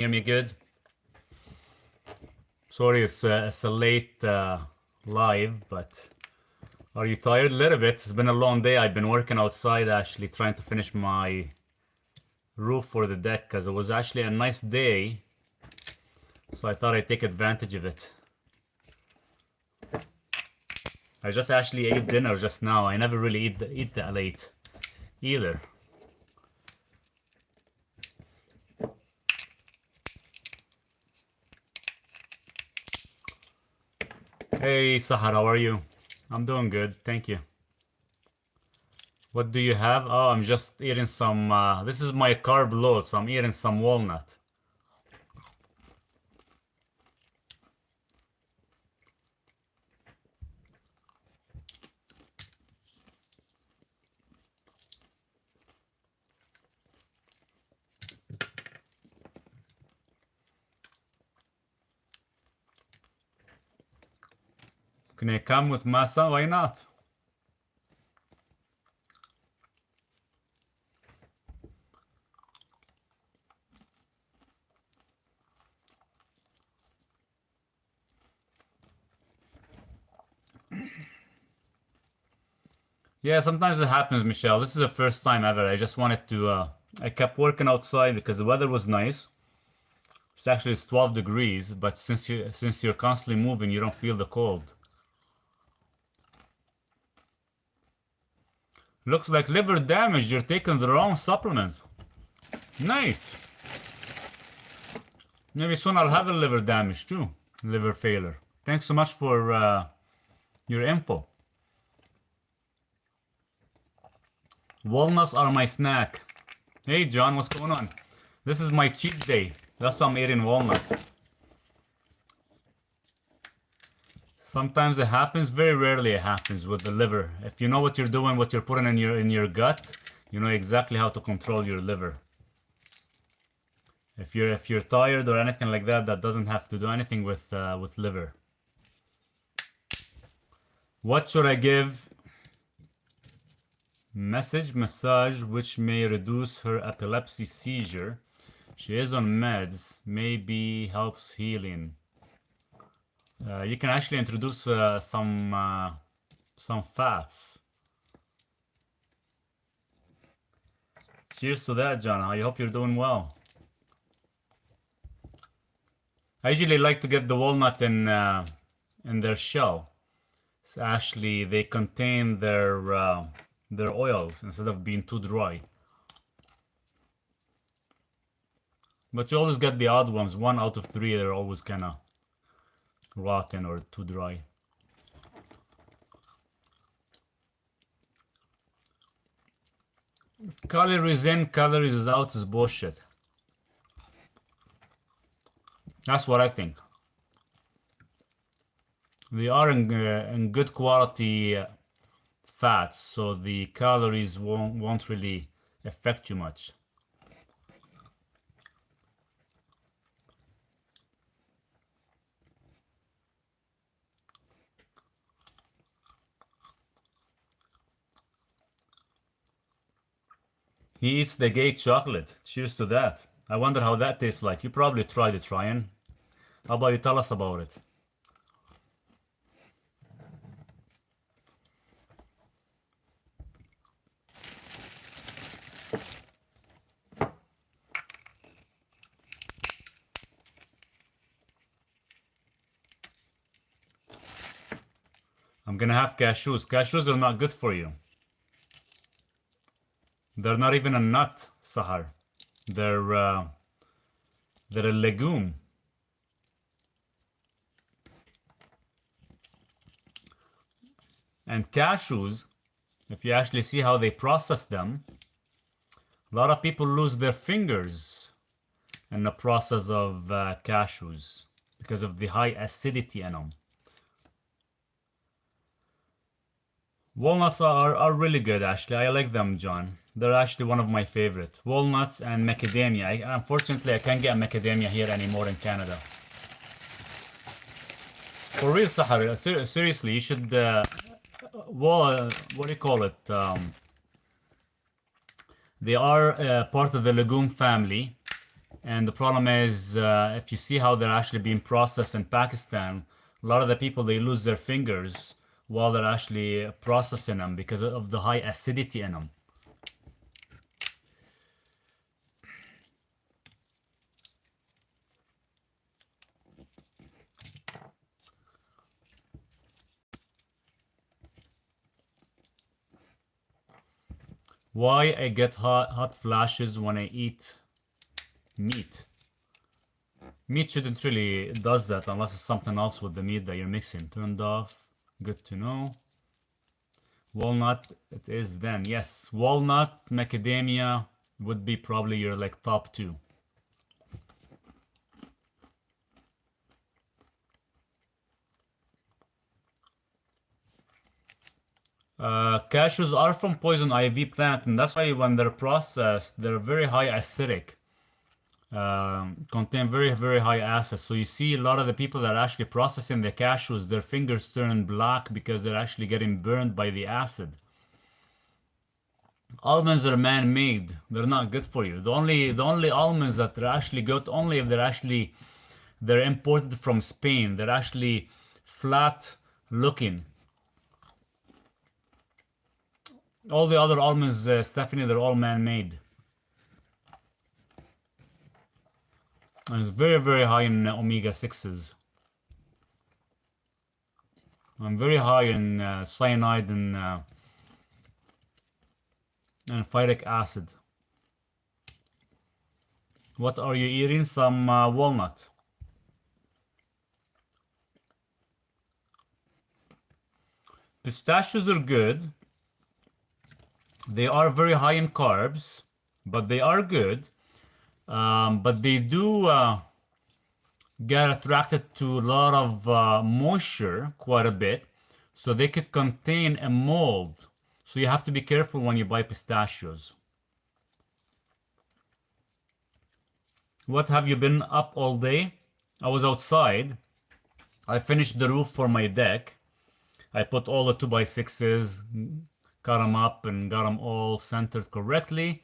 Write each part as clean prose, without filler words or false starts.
Hear me good? Sorry, it's a late live, but are you tired? A little bit. It's been a long day. I've been working outside actually trying to finish my roof for the deck because it was actually a nice day. So I thought I'd take advantage of it. I just actually ate dinner just now. I never really eat that late either. Hey Sahar, how are you? I'm doing good, thank you. What do you have? Oh, I'm just eating some, this is my carb load, so I'm eating some walnut. Can I come with masa? Why not? Yeah, sometimes it happens, Michelle. This is the first time ever. I just wanted to, I kept working outside because the weather was nice. It's actually 12 degrees, but since you're constantly moving, you don't feel the cold. Looks like liver damage. You're taking the wrong supplement. Nice. Maybe soon I'll have a liver damage too. Liver failure. Thanks so much for your info. Walnuts are my snack. Hey John, what's going on? This is my cheat day. That's why I'm eating walnut. Sometimes it happens, very rarely it happens with the liver. If you know what you're doing, what you're putting in your gut, you know exactly how to control your liver. If you're tired or anything like that, that doesn't have to do anything with liver. What should I give? Massage, which may reduce her epilepsy seizure. She is on meds, maybe helps healing. You can actually introduce some fats. Cheers to that, John. I hope you're doing well. I usually like to get the walnut in their shell. So actually, they contain their oils instead of being too dry. But you always get the odd ones. 1 out of 3, they're always kind of rotten or too dry. Calories in, calories out is bullshit. That's what I think. They are in good quality fats, so the calories won't really affect you much. He eats the gay chocolate. Cheers to that. I wonder how that tastes like. You probably tried it, Ryan. How about you tell us about it? I'm gonna have cashews. Cashews are not good for you. They're not even a nut, Sahar. They're a legume. And cashews, if you actually see how they process them, a lot of people lose their fingers in the process of cashews because of the high acidity in them. Walnuts are really good, actually. I like them, John. They're actually one of my favorite. Walnuts and macadamia. Unfortunately, I can't get macadamia here anymore in Canada. For real, Sahar, seriously, you should... what do you call it? They are part of the legume family. And the problem is, if you see how they're actually being processed in Pakistan, a lot of the people, they lose their fingers while they're actually processing them because of the high acidity in them. Why I get hot flashes when I eat meat? Meat shouldn't really does that unless it's something else with the meat that you're mixing. Turned off. Good to know. Walnut, it is then. Yes, walnut, macadamia would be probably your like top two. Cashews are from poison ivy plant, and that's why when they're processed, they're very high acidic. Contain very high acid. So you see a lot of the people that are actually processing the cashews, their fingers turn black because they're actually getting burned by the acid. Almonds are man-made. They're not good for you. The only almonds that are actually good only if they're imported from Spain. They're actually flat looking. All the other almonds, Stephanie, they're all man-made. And it's very high in omega-6s. I'm very high in cyanide and phytic acid. What are you eating? Some walnut. Pistachios are good. They are very high in carbs, but they are good. But they do get attracted to a lot of moisture quite a bit, so they could contain a mold. So you have to be careful when you buy pistachios. What, have you been up all day? I was outside. I finished the roof for my deck. I put all the 2x6s, cut them up and got them all centered correctly.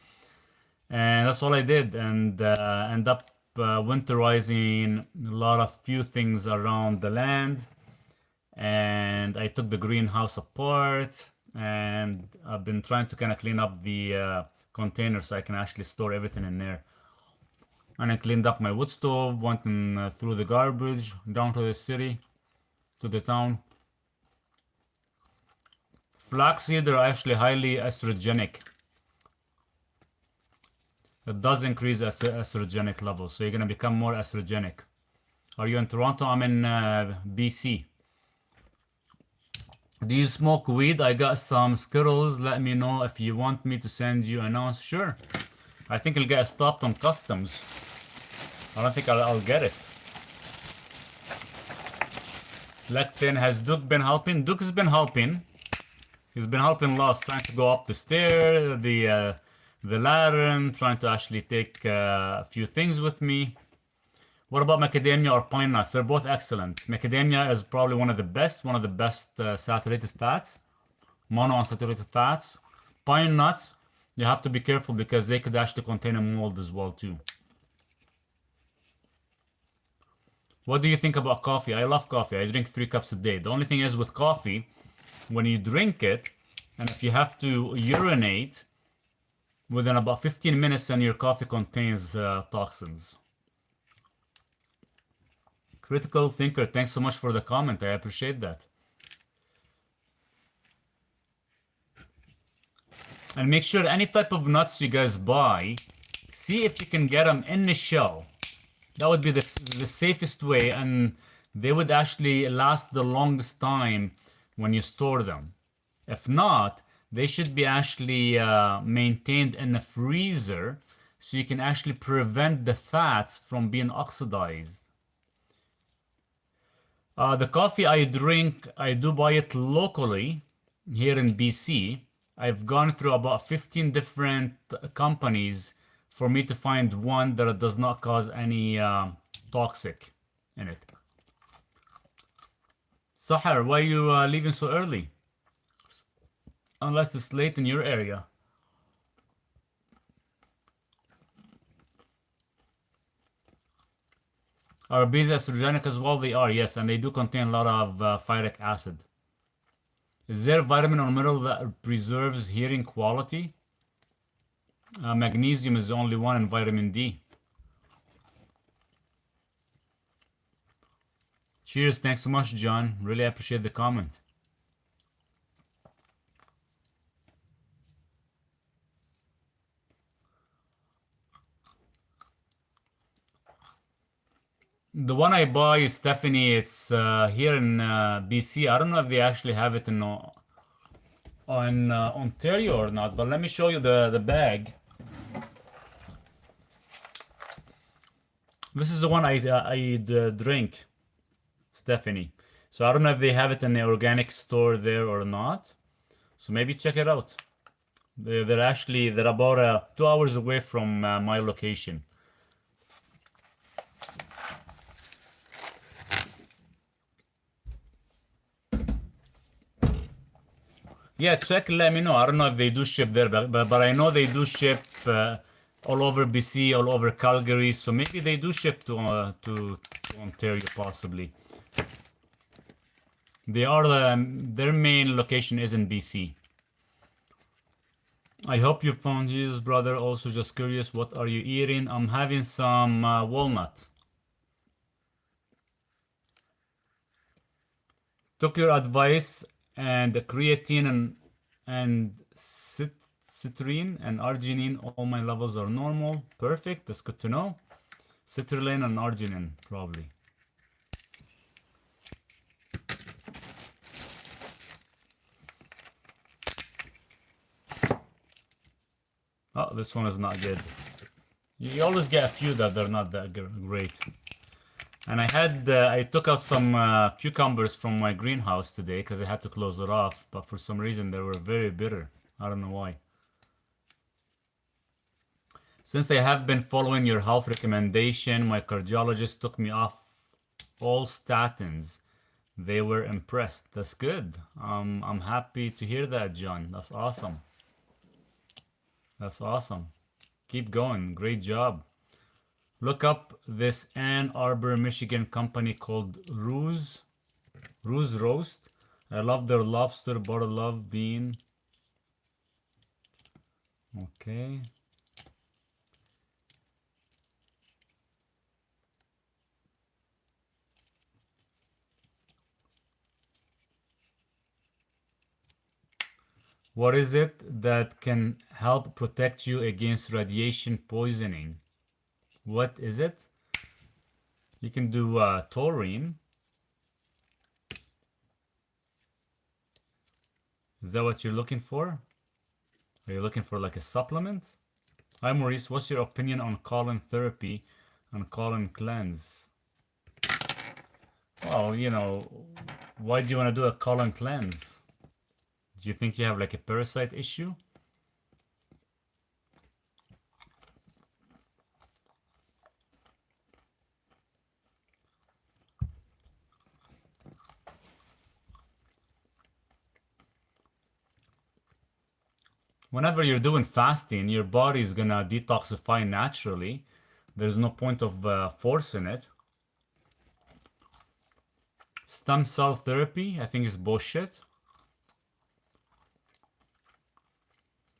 And that's all I did, and end up winterizing a lot of few things around the land. And I took the greenhouse apart, and I've been trying to kind of clean up the container so I can actually store everything in there. And I cleaned up my wood stove, went and threw the garbage down to the city, to the town. Flaxseed are actually highly estrogenic. It does increase estrogenic levels, so you're gonna become more estrogenic. Are you in Toronto? I'm in BC. Do you smoke weed? I got some Skittles. Let me know if you want me to send you an ounce. Sure. I think it'll get stopped on customs. I don't think I'll get it. Lectin, has Duke been helping? Duke has been helping. He's been helping lots, trying to go up the stair, the ladder, trying to actually take a few things with me. What about macadamia or pine nuts? They're both excellent. Macadamia is probably one of the best saturated fats, monounsaturated fats. Pine nuts, you have to be careful because they could actually contain a mold as well too. What do you think about coffee? I love coffee. I drink 3 cups a day. The only thing is with coffee, when you drink it, and if you have to urinate, within about 15 minutes, then your coffee contains toxins. Critical Thinker, thanks so much for the comment. I appreciate that. And make sure any type of nuts you guys buy, see if you can get them in the shell. That would be the safest way, and they would actually last the longest time when you store them. If not, they should be actually maintained in the freezer so you can actually prevent the fats from being oxidized. The coffee I drink, I do buy it locally here in BC. I've gone through about 15 different companies for me to find one that does not cause any toxic in it. Sahar, why are you leaving so early? Unless it's late in your area. Are bees estrogenic as well? They are, yes, and they do contain a lot of phytic acid. Is there a vitamin or mineral that preserves hearing quality? Magnesium is the only one, and vitamin D. Cheers, thanks so much, John. Really appreciate the comment. The one I buy, Stephanie, it's here in BC. I don't know if they actually have it in Ontario or not, but let me show you the bag. This is the one I drink, Stephanie. So I don't know if they have it in the organic store there or not. So maybe check it out. They're about 2 hours away from my location. Yeah, check. Let me know. I don't know if they do ship there, but I know they do ship all over BC, all over Calgary. So maybe they do ship to Ontario, possibly. They are their main location is in BC. I hope you found Jesus, brother. Also, just curious, what are you eating? I'm having some walnut. Took your advice, and the creatine and citrine and arginine, all my levels are normal. Perfect. That's good to know. Citrulline and arginine, probably. Oh, this one is not good. You always get a few that they're not that great. And I took out some cucumbers from my greenhouse today because I had to close it off, but for some reason they were very bitter. I don't know why. Since I have been following your health recommendation, my cardiologist took me off all statins. They were impressed. That's good. I'm happy to hear that, John. That's awesome. That's awesome. Keep going. Great job. Look up this Ann Arbor, Michigan company called Ruse Roast. I love their lobster, butter love bean. Okay. What is it that can help protect you against radiation poisoning? What is it? You can do taurine. Is that what you're looking for? Are you looking for like a supplement? Hi Maurice, what's your opinion on colon therapy and colon cleanse? Well, you know, why do you want to do a colon cleanse? Do you think you have like a parasite issue? Whenever you're doing fasting, your body is gonna detoxify naturally. There's no point of forcing it. Stem cell therapy, I think is bullshit.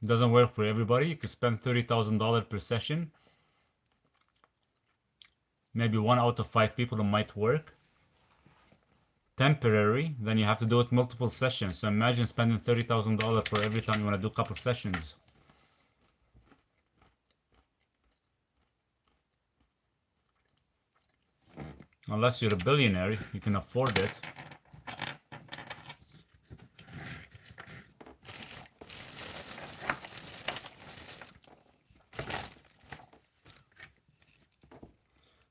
Doesn't work for everybody. You could spend $30,000 per session. Maybe 1 out of 5 people it might work. Temporary, then you have to do it multiple sessions. So imagine spending $30,000 for every time you want to do a couple sessions. Unless you're a billionaire, you can afford it.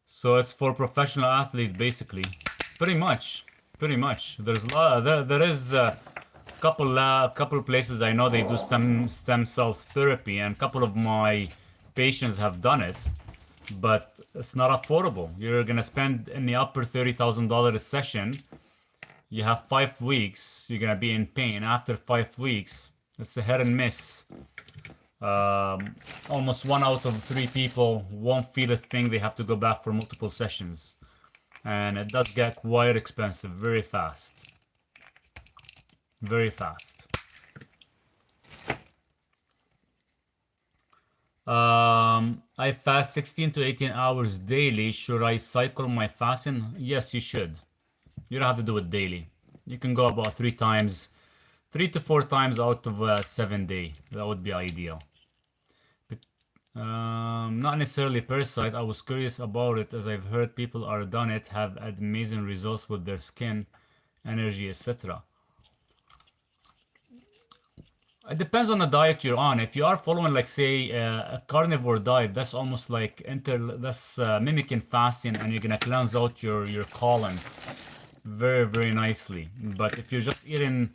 So it's for professional athletes, basically. Pretty much. There's a lot. There is a couple places I know they do stem cells therapy, and a couple of my patients have done it, but it's not affordable. You're gonna spend in the upper $30,000 a session. You have 5 weeks. You're gonna be in pain. After 5 weeks, it's a hit and miss. Almost 1 out of 3 people won't feel a thing. They have to go back for multiple sessions. and it does get quite expensive very fast. Very fast. I fast 16 to 18 hours daily. Should I cycle my fasting? Yes, you should. You don't have to do it daily. You can go about 3 to 4 times out of a 7 day. That would be ideal. But not necessarily parasite. I was curious about it as I've heard people are done it, have had amazing results with their skin, energy, etc. It depends on the diet you're on. If you are following, like, say, a carnivore diet, that's almost like that's mimicking fasting, and you're gonna cleanse out your colon very, very nicely. But if you're just eating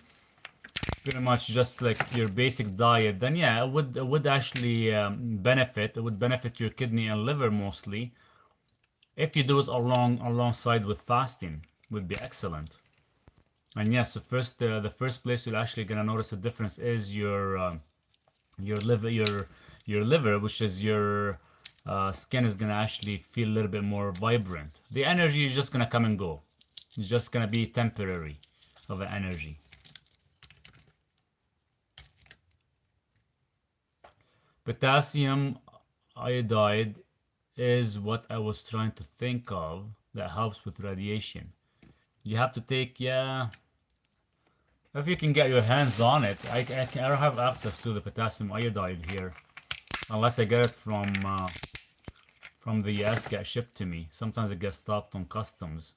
pretty much just like your basic diet, then yeah, it would actually benefit. It would benefit your kidney and liver mostly. If you do it alongside with fasting, would be excellent. And yes, the first place you're actually gonna notice a difference is your liver, which is your skin is gonna actually feel a little bit more vibrant. The energy is just gonna come and go. It's just gonna be temporary of an energy. Potassium iodide is what I was trying to think of that helps with radiation. You have to take, yeah, if you can get your hands on it. I don't have access to the potassium iodide here unless I get it from the US, get shipped to me. Sometimes it gets stopped on customs.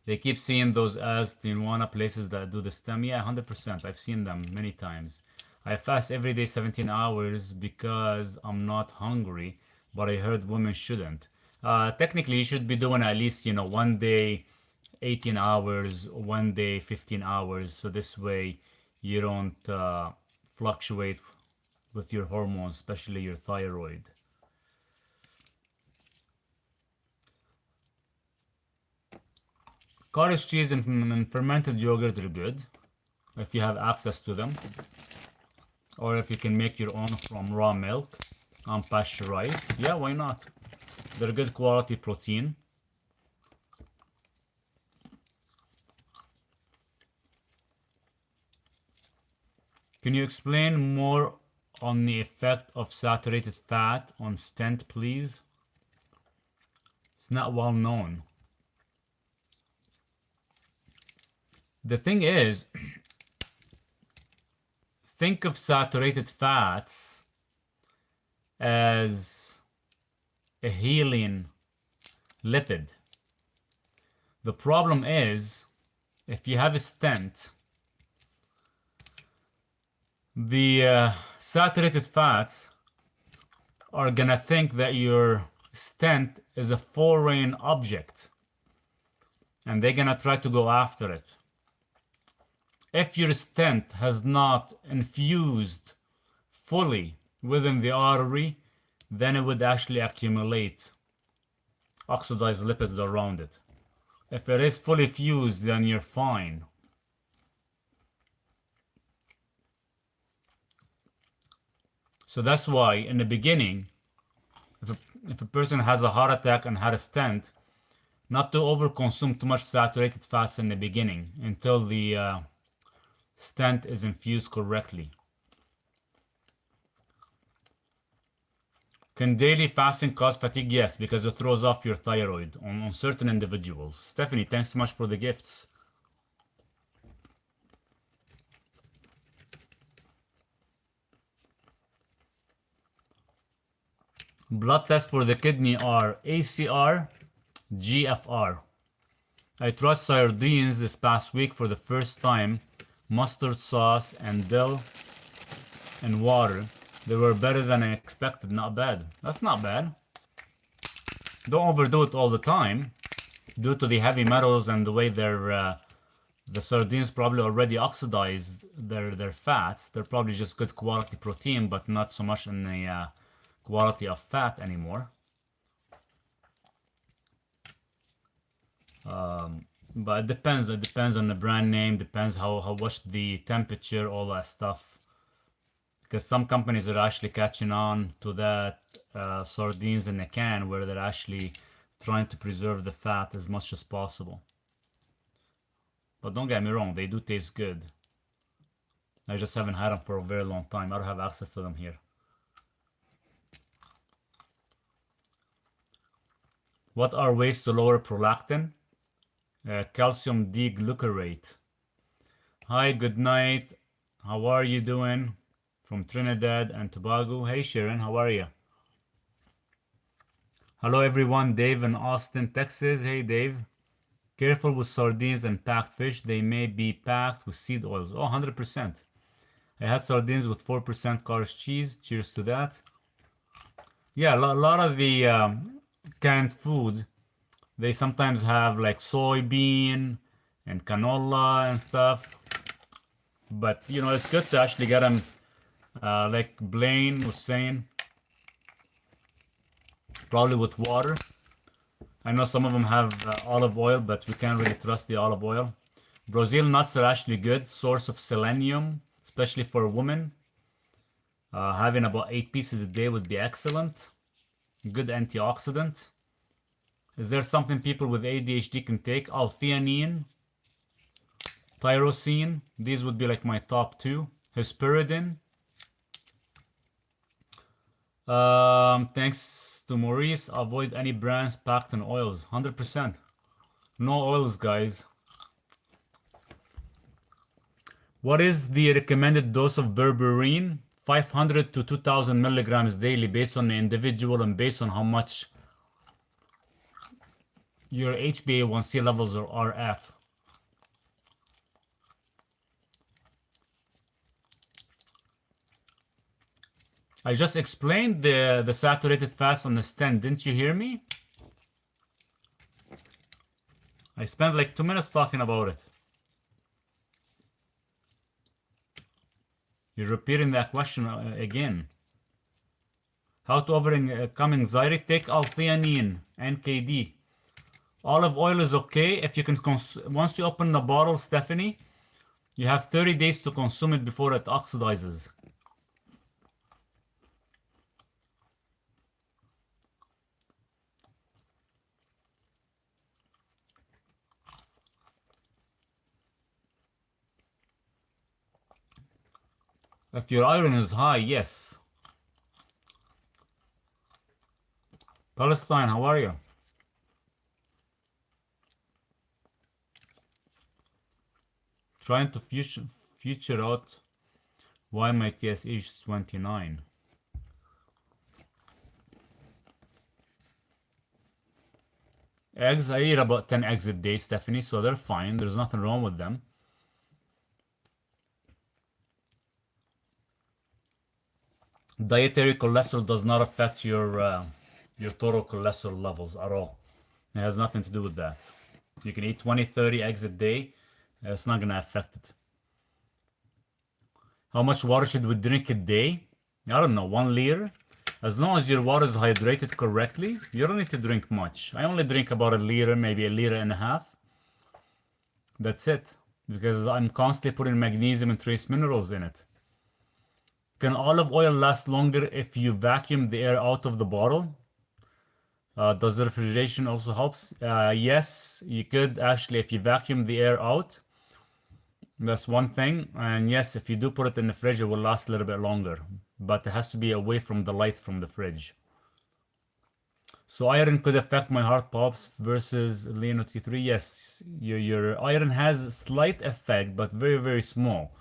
They keep seeing those as Tijuana places that do the stem. Yeah, 100%. I've seen them many times. I fast every day 17 hours because I'm not hungry, but I heard women shouldn't. Technically, you should be doing at least, 1 day 18 hours, 1 day 15 hours. So this way you don't fluctuate with your hormones, especially your thyroid. Cottage cheese and fermented yogurt are good if you have access to them, or if you can make your own from raw milk, unpasteurized. Yeah, why not? They're good quality protein. Can you explain more on the effect of saturated fat on stent, please? It's not well known. The thing is, think of saturated fats as a healing lipid. The problem is, if you have a stent, the saturated fats are gonna think that your stent is a foreign object, and they're gonna try to go after it. If your stent has not infused fully within the artery, then it would actually accumulate oxidized lipids around it. If it is fully fused, then you're fine. So that's why in the beginning, if a person has a heart attack and had a stent, not to overconsume too much saturated fats in the beginning until the stent is infused correctly. Can daily fasting cause fatigue? Yes, because it throws off your thyroid on certain individuals. Stephanie, thanks so much for the gifts. Blood tests for the kidney are ACR, GFR. I tried sardines this past week for the first time, mustard sauce and dill and water. They were better than I expected. Not bad. That's not bad. Don't overdo it all the time. Due to the heavy metals and the way the sardines probably already oxidized their fats, they're probably just good quality protein, but not so much in the quality of fat anymore. But it depends. It depends on the brand name. Depends how much the temperature, all that stuff. Because some companies are actually catching on to that sardines in a can where they're actually trying to preserve the fat as much as possible. But don't get me wrong, they do taste good. I just haven't had them for a very long time. I don't have access to them here. What are ways to lower prolactin? Calcium D-glucarate. Hi, good night. How are you doing? From Trinidad and Tobago. Hey Sharon, how are you? Hello everyone, Dave in Austin, Texas. Hey Dave. Careful with sardines and packed fish. They may be packed with seed oils. Oh, 100%. I had sardines with 4% cottage cheese. Cheers to that. Yeah, a lot of the canned food, they sometimes have like soybean and canola and stuff. But, you know, it's good to actually get them, like Blaine was saying, probably with water. I know some of them have olive oil, but we can't really trust the olive oil. Brazil nuts are actually good source of selenium, especially for women. Having about 8 pieces a day would be excellent. Good antioxidant. Is there something people with ADHD can take? L-theanine, tyrosine. These would be like my top 2. Hesperidin. Thanks to Maurice. Avoid any brands packed in oils. 100%. No oils, guys. What is the recommended dose of berberine? 500 to 2000 milligrams daily based on the individual and based on how much your HbA1c levels are at. I just explained the saturated fats on the stent. Didn't you hear me? I spent like 2 minutes talking about it. You're repeating that question again. How to overcome anxiety? Take L-theanine, NKD. Olive oil is okay if you can once you open the bottle, Stephanie, you have 30 days to consume it before it oxidizes. If your iron is high, yes. Palestine, how are you? Trying to future out why my TSH is 29. Eggs, I eat about 10 eggs a day, Stephanie, so they're fine. There's nothing wrong with them. Dietary cholesterol does not affect your total cholesterol levels at all. It has nothing to do with that. You can eat 20, 30 eggs a day. It's not going to affect it. How much water should we drink a day? I don't know, 1 liter? As long as your water is hydrated correctly, you don't need to drink much. I only drink about 1 liter, maybe 1.5 liters. That's it. Because I'm constantly putting magnesium and trace minerals in it. Can olive oil last longer if you vacuum the air out of the bottle? Does the refrigeration also helps? Yes, you could actually, if you vacuum the air out, that's one thing. And yes, if you do put it in the fridge, it will last a little bit longer. But it has to be away from the light from the fridge. So iron could affect my heart pulse versus Leno T3. Yes, your iron has a slight effect, but very, very small.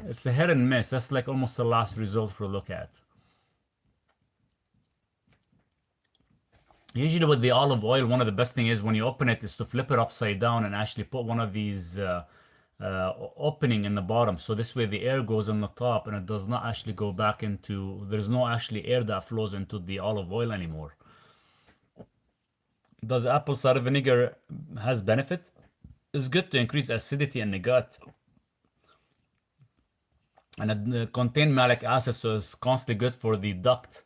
It's a hit and miss. That's like almost the last result for a look at. Usually with the olive oil, one of the best thing is when you open it is to flip it upside down and actually put one of these opening in the bottom. So this way the air goes on the top and it does not actually go back into, there's no actually air that flows into the olive oil anymore. Does apple cider vinegar has benefit? It's good to increase acidity in the gut. And it contains malic acid, so it's constantly good for the duct.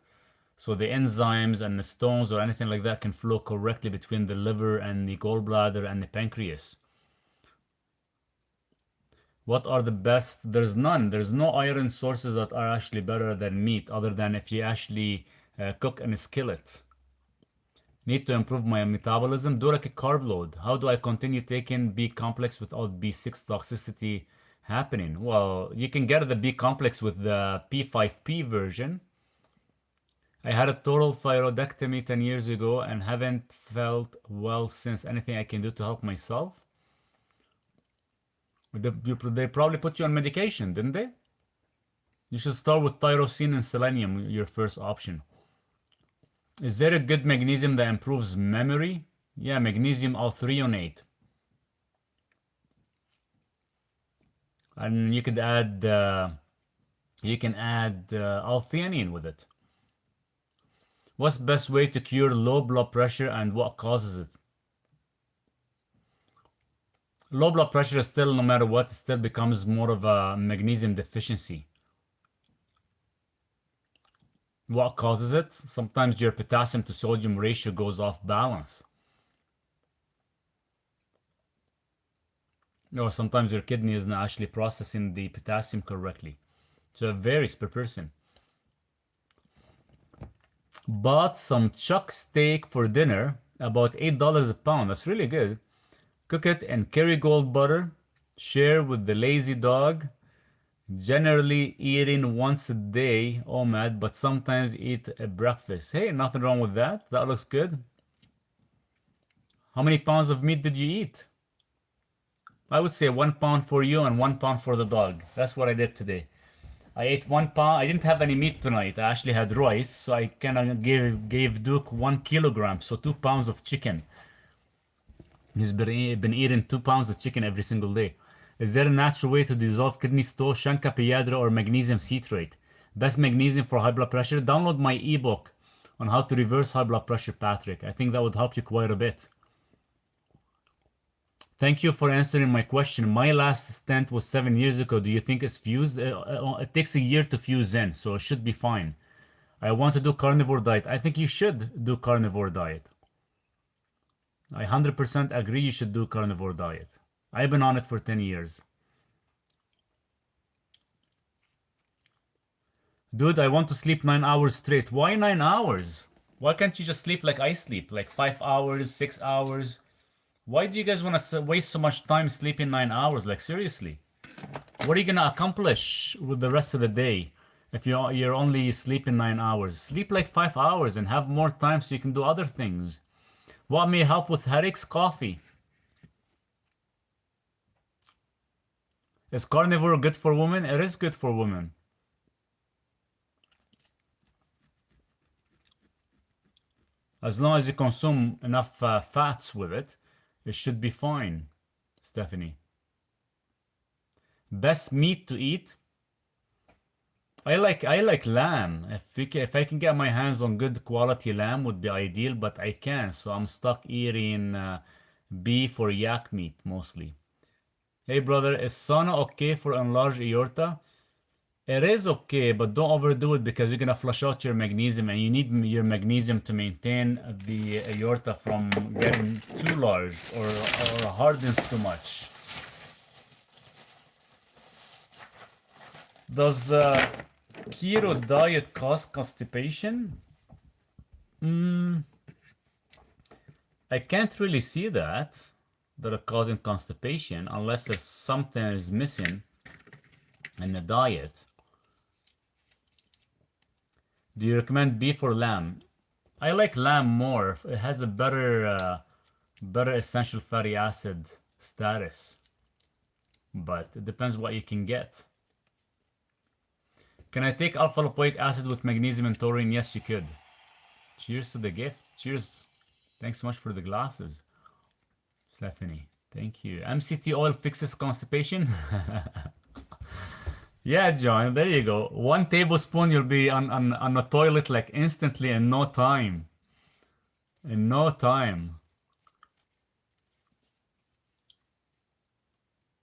So the enzymes and the stones or anything like that can flow correctly between the liver and the gallbladder and the pancreas. What are the best? There's none. There's no iron sources that are actually better than meat, other than if you actually cook in a skillet. Need to improve my metabolism. Do like a carb load. How do I continue taking B complex without B6 toxicity happening? Well, you can get the B complex with the P5P version. I had a total thyroidectomy 10 years ago and haven't felt well since. Anything I can do to help myself? They probably put you on medication, didn't they? You should start with tyrosine and selenium, your first option. Is there a good magnesium that improves memory? Yeah, magnesium althreonate. And you could add, L-theanine with it. What's the best way to cure low blood pressure and what causes it? Low blood pressure is still, no matter what, still becomes more of a magnesium deficiency. What causes it? Sometimes your potassium to sodium ratio goes off balance. Or sometimes your kidney isn't actually processing the potassium correctly. So it varies per person. Bought some chuck steak for dinner, about $8 a pound. That's really good. Cook it in Kerrygold butter. Share with the lazy dog. Generally eating once a day, OMAD, but sometimes eat a breakfast. Hey, nothing wrong with that. That looks good. How many pounds of meat did you eat? I would say 1 pound for you and 1 pound for the dog. That's what I did today. I ate 1 pound. I didn't have any meat tonight. I actually had rice, so I kind of gave Duke 1 kilogram, so 2 pounds of chicken. He's been eating 2 pounds of chicken every single day. Is there a natural way to dissolve kidney stone, Shanka Piedra, or magnesium citrate? Best magnesium for high blood pressure? Download my ebook on how to reverse high blood pressure, Patrick. I think that would help you quite a bit. Thank you for answering my question. My last stent was 7 years ago. Do you think it's fused? It takes a year to fuse in, so it should be fine. I want to do carnivore diet. I think you should do carnivore diet. I 100% agree you should do carnivore diet. I've been on it for 10 years. Dude, I want to sleep 9 hours straight. Why 9 hours? Why can't you just sleep like I sleep? Like 5 hours, 6 hours? Why do you guys want to waste so much time sleeping 9 hours? Like, seriously. What are you going to accomplish with the rest of the day if you're only sleeping 9 hours? Sleep like 5 hours and have more time so you can do other things. What may help with headaches? Coffee. Is carnivore good for women? It is good for women. As long as you consume enough fats with it, it should be fine, Stephanie. Best meat to eat? I like lamb. If I can get my hands on good quality lamb would be ideal, but I can't, so I'm stuck eating beef or yak meat mostly. Hey brother, is sauna okay for enlarged aorta? It is okay, but don't overdo it because you're gonna flush out your magnesium, and you need your magnesium to maintain the aorta from getting too large or hardens too much. Does keto diet cause constipation? I can't really see that are causing constipation unless there's something is missing in the diet. Do you recommend beef or lamb? I like lamb more. It has a better essential fatty acid status, but it depends what you can get. Can I take alpha lipoic acid with magnesium and taurine? Yes, you could. Cheers to the gift. Cheers. Thanks so much for the glasses, Stephanie. Thank you. MCT oil fixes constipation. Yeah, John, there you go. 1 tablespoon, you'll be on the toilet like instantly in no time. In no time.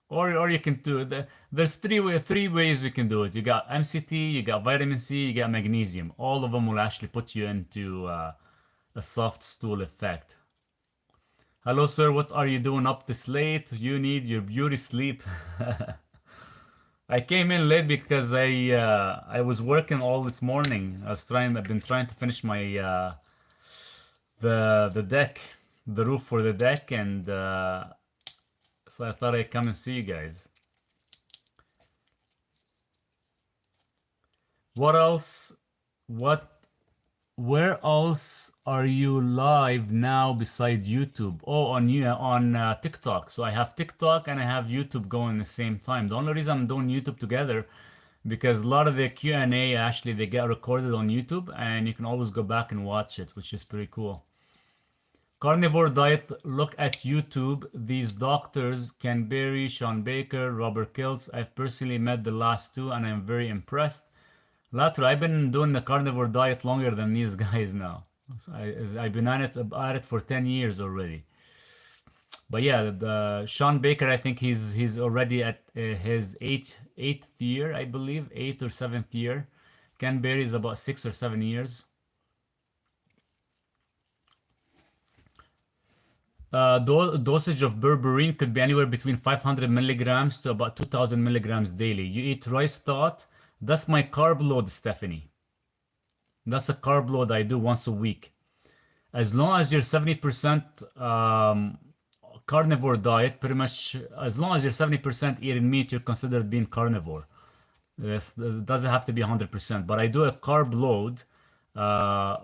Or you can do it. There's three ways you can do it. You got MCT, you got vitamin C, you got magnesium. All of them will actually put you into a soft stool effect. Hello, sir. What are you doing up this late? You need your beauty sleep. I came in late because I was working all this morning. I've been trying to finish my the deck, the roof for the deck, and so I thought I'd come and see you guys. What else? What? Where else are you live now beside YouTube? Oh, on TikTok. So I have TikTok and I have YouTube going at the same time. The only reason I'm doing YouTube together because a lot of the Q&A actually they get recorded on YouTube and you can always go back and watch it, which is pretty cool. Carnivore diet, look at YouTube. These doctors, Ken Berry, Sean Baker, Robert Kills. I've personally met the last two and I'm very impressed. Later, I've been doing the carnivore diet longer than these guys now. So I've been at it for 10 years already. But yeah, the Sean Baker, I think he's already at his eighth year, I believe, eighth or seventh year. Ken Berry is about 6 or 7 years. Dosage of berberine could be anywhere between 500 milligrams to about 2000 milligrams daily. You eat rice thought. That's my carb load, Stephanie. That's a carb load I do once a week. As long as you're 70% carnivore diet, pretty much, as long as you're 70% eating meat, you're considered being carnivore. Yes, it doesn't have to be 100%, but I do a carb load,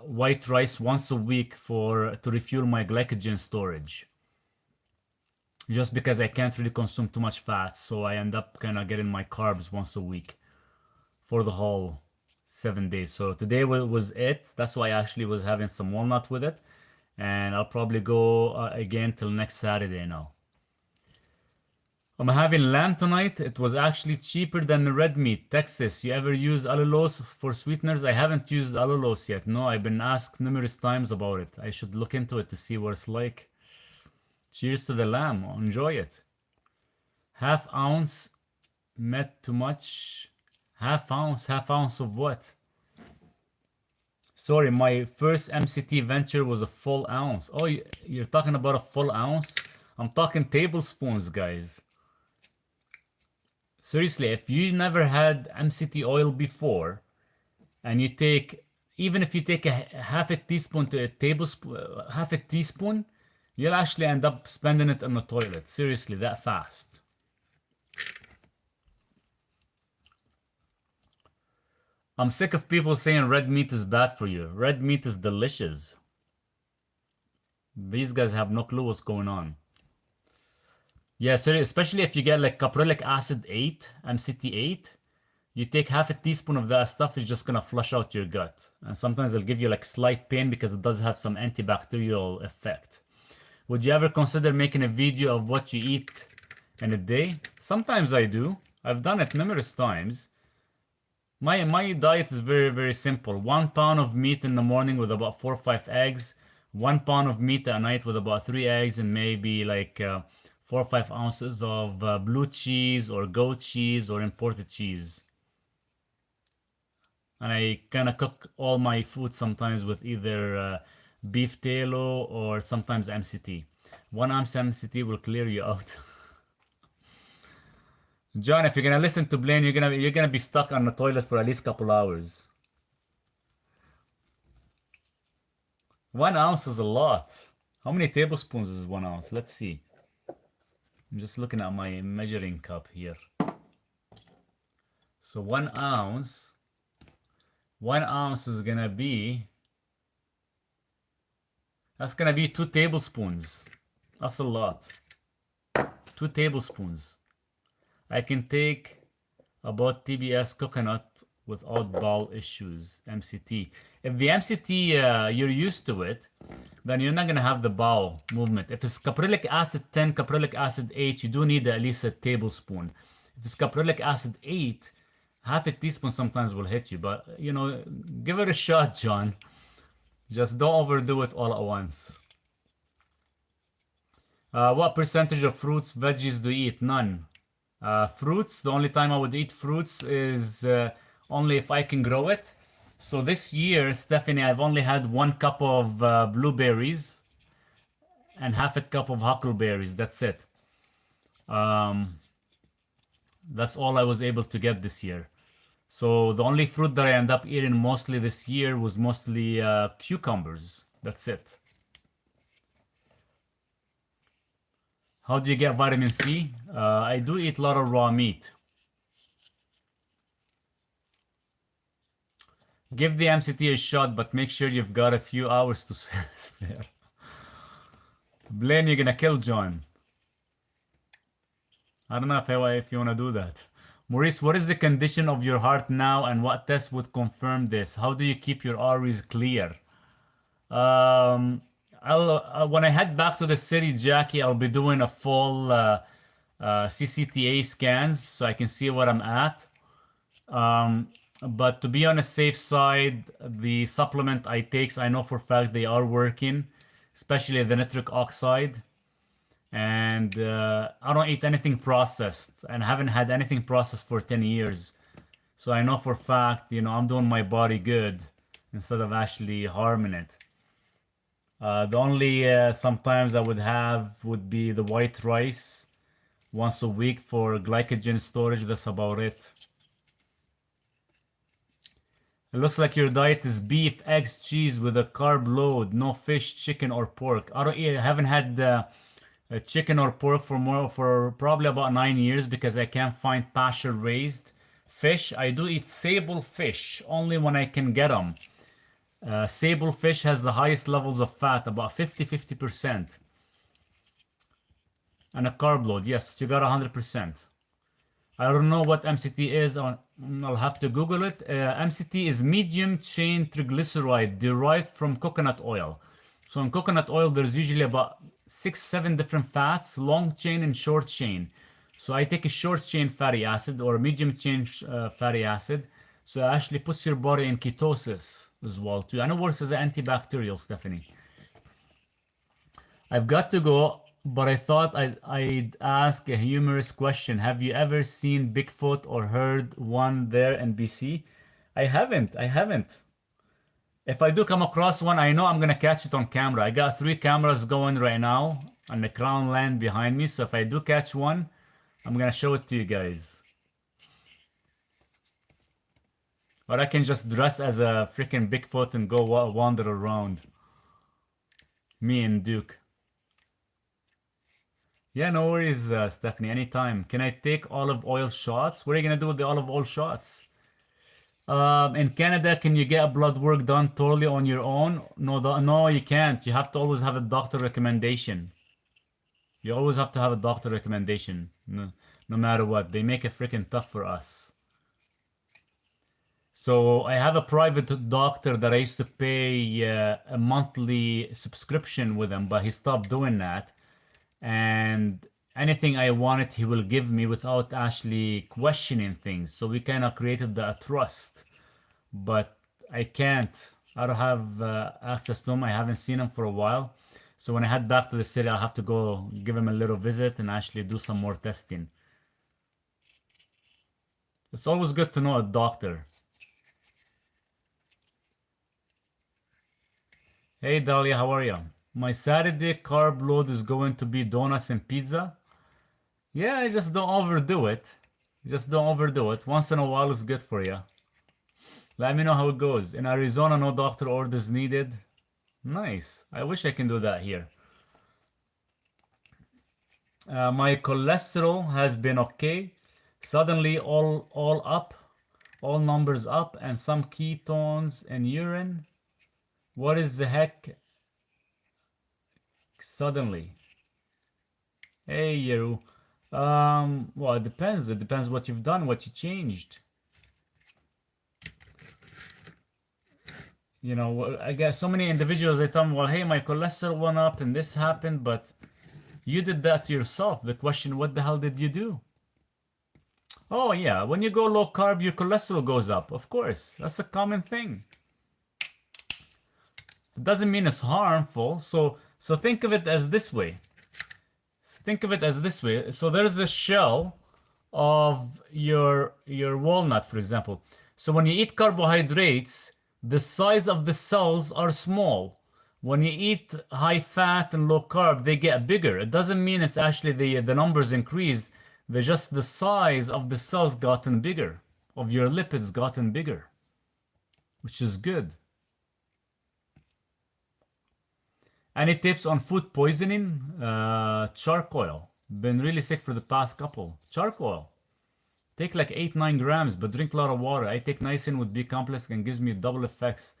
white rice once a week to refuel my glycogen storage. Just because I can't really consume too much fat, so I end up kind of getting my carbs once a week for the whole 7 days. So today was it. That's why I actually was having some walnut with it, and I'll probably go again till next Saturday now. I'm having lamb tonight. It was actually cheaper than the red meat. Texas, you ever use allulose for sweeteners? I haven't used allulose yet. No, I've been asked numerous times about it. I should look into it to see what it's like. Cheers to the lamb. Enjoy it. Half ounce met too much. Half ounce of what? Sorry, my first MCT venture was a full ounce. Oh, you're talking about a full ounce? I'm talking tablespoons, guys. Seriously, if you never had MCT oil before, and you take, even if you take a half a teaspoon to a tablespoon, half a teaspoon, you'll actually end up spending it on the toilet. Seriously, that fast. I'm sick of people saying red meat is bad for you. Red meat is delicious. These guys have no clue what's going on. Yeah, seriously, especially if you get like caprylic acid 8, MCT 8, you take half a teaspoon of that stuff, it's just gonna flush out your gut. And sometimes it'll give you like slight pain because it does have some antibacterial effect. Would you ever consider making a video of what you eat in a day? Sometimes I do. I've done it numerous times. My diet is very simple. 1 pound of meat in the morning with about 4 or 5 eggs. 1 pound of meat at night with about 3 eggs and maybe like 4 or 5 ounces of blue cheese or goat cheese or imported cheese. And I kind of cook all my food sometimes with either beef talo or sometimes MCT. 1 ounce MCT will clear you out. John, if you're gonna listen to Blaine, you're gonna be stuck on the toilet for at least a couple hours. 1 ounce is a lot. How many tablespoons is 1 ounce? Let's see. I'm just looking at my measuring cup here. So 1 ounce is gonna be, that's gonna be 2 tablespoons. That's a lot. 2 tablespoons. I can take about TBS coconut without bowel issues, MCT. If the MCT, you're used to it, then you're not gonna have the bowel movement. If it's caprylic acid 10, caprylic acid 8, you do need at least a tablespoon. If it's caprylic acid 8, half a teaspoon sometimes will hit you, but you know, give it a shot, John. Just don't overdo it all at once. What percentage of fruits, veggies do you eat? None. Fruits, the only time I would eat fruits is only if I can grow it. So this year, Stephanie, I've only had 1 cup of blueberries and half a cup of huckleberries. That's it. That's all I was able to get this year. So the only fruit that I end up eating mostly this year was mostly cucumbers. That's it. How do you get vitamin C? I do eat a lot of raw meat. Give the MCT a shot, but make sure you've got a few hours to spare. Blaine, you're gonna kill John. I don't know if you want to do that. Maurice, what is the condition of your heart now and what test would confirm this? How do you keep your arteries clear? When I head back to the city, Jackie, I'll be doing a full CCTA scans so I can see what I'm at. But to be on a safe side, the supplement I take, I know for a fact they are working, especially the nitric oxide. And I don't eat anything processed and haven't had anything processed for 10 years. So I know for a fact, I'm doing my body good instead of actually harming it. The only sometimes I would have would be the white rice once a week for glycogen storage. That's about it. It looks like your diet is beef, eggs, cheese with a carb load, no fish, chicken, or pork. I haven't had chicken or pork for probably about 9 years because I can't find pasture raised fish. I do eat sable fish only when I can get them. Sable fish has the highest levels of fat, about 50%. And a carb load, yes, you got 100%. I don't know what MCT is. I'll have to Google it. MCT is medium chain triglyceride derived from coconut oil. So in coconut oil, there's usually about 6-7 different fats, long chain and short chain. So I take a short chain fatty acid or a medium chain fatty acid. So it actually puts your body in ketosis as well too. And it works as an antibacterial, Stephanie. I've got to go, but I thought I'd ask a humorous question. Have you ever seen Bigfoot or heard one there in BC? I haven't. If I do come across one, I know I'm gonna catch it on camera. I got 3 cameras going right now on the crown land behind me. So if I do catch one, I'm gonna show it to you guys. Or I can just dress as a freaking Bigfoot and go wander around. Me and Duke. Yeah, no worries, Stephanie. Anytime. Can I take olive oil shots? What are you gonna do with the olive oil shots? In Canada, can you get blood work done totally on your own? No, you can't. You have to always have a doctor recommendation. You always have to have a doctor recommendation, no matter what. They make it freaking tough for us. So I have a private doctor that I used to pay a monthly subscription with him, but he stopped doing that. And anything I wanted, he will give me without actually questioning things. So we kind of created the trust. But I can't. I don't have access to him. I haven't seen him for a while. So when I head back to the city, I'll have to go give him a little visit and actually do some more testing. It's always good to know a doctor. Hey Dahlia, how are you? My Saturday carb load is going to be donuts and pizza. Yeah, just don't overdo it. Just don't overdo it. Once in a while is good for you. Let me know how it goes. In Arizona, no doctor orders needed. Nice. I wish I can do that here. My cholesterol has been okay. Suddenly all up, all numbers up, and some ketones in urine. What is the heck? Suddenly. Hey, Yeru. Well, it depends. It depends what you've done, what you changed. I guess so many individuals, they tell me, well, hey, my cholesterol went up and this happened, but you did that to yourself. The question, what the hell did you do? Oh, yeah, when you go low carb, your cholesterol goes up. Of course, that's a common thing. It doesn't mean it's harmful. So think of it as this way. So there's a shell of your walnut, for example. So when you eat carbohydrates, the size of the cells are small. When you eat high fat and low carb, they get bigger. It doesn't mean it's actually the numbers increase. They're just the size of the cells gotten bigger, of your lipids gotten bigger, which is good. Any tips on food poisoning? Charcoal. Been really sick for the past couple. Charcoal. Take like 8-9 grams, but drink a lot of water. I take niacin with B complex and gives me double effects.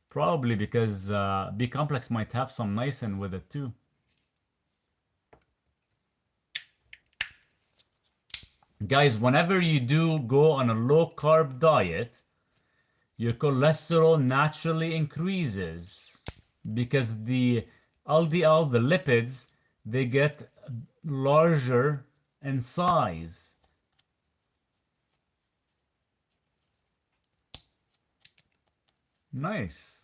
Probably because B complex might have some niacin with it too. Guys, whenever you do go on a low carb diet, your cholesterol naturally increases because the LDL, the lipids, they get larger in size. Nice.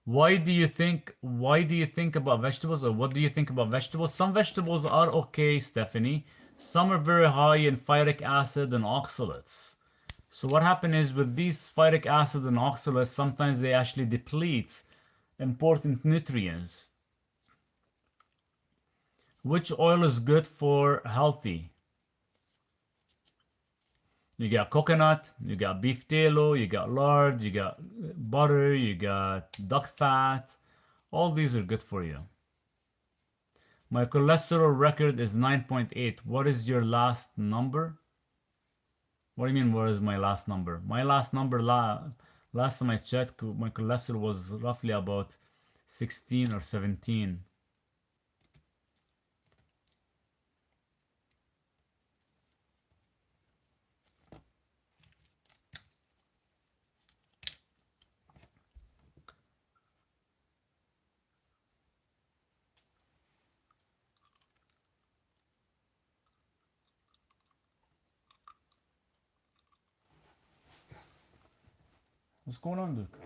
Why do you think about vegetables, or what do you think about vegetables? Some vegetables are okay, Stephanie. Some are very high in phytic acid and oxalates. So what happens is with these phytic acid and oxalates, sometimes they actually deplete important nutrients. Which oil is good for healthy? You got coconut, you got beef tallow, you got lard, you got butter, you got duck fat. All these are good for you. My cholesterol record is 9.8. What is your last number? What do you mean, what is my last number? My last number, last time I checked, my cholesterol was roughly about 16 or 17. What's going on, Duke?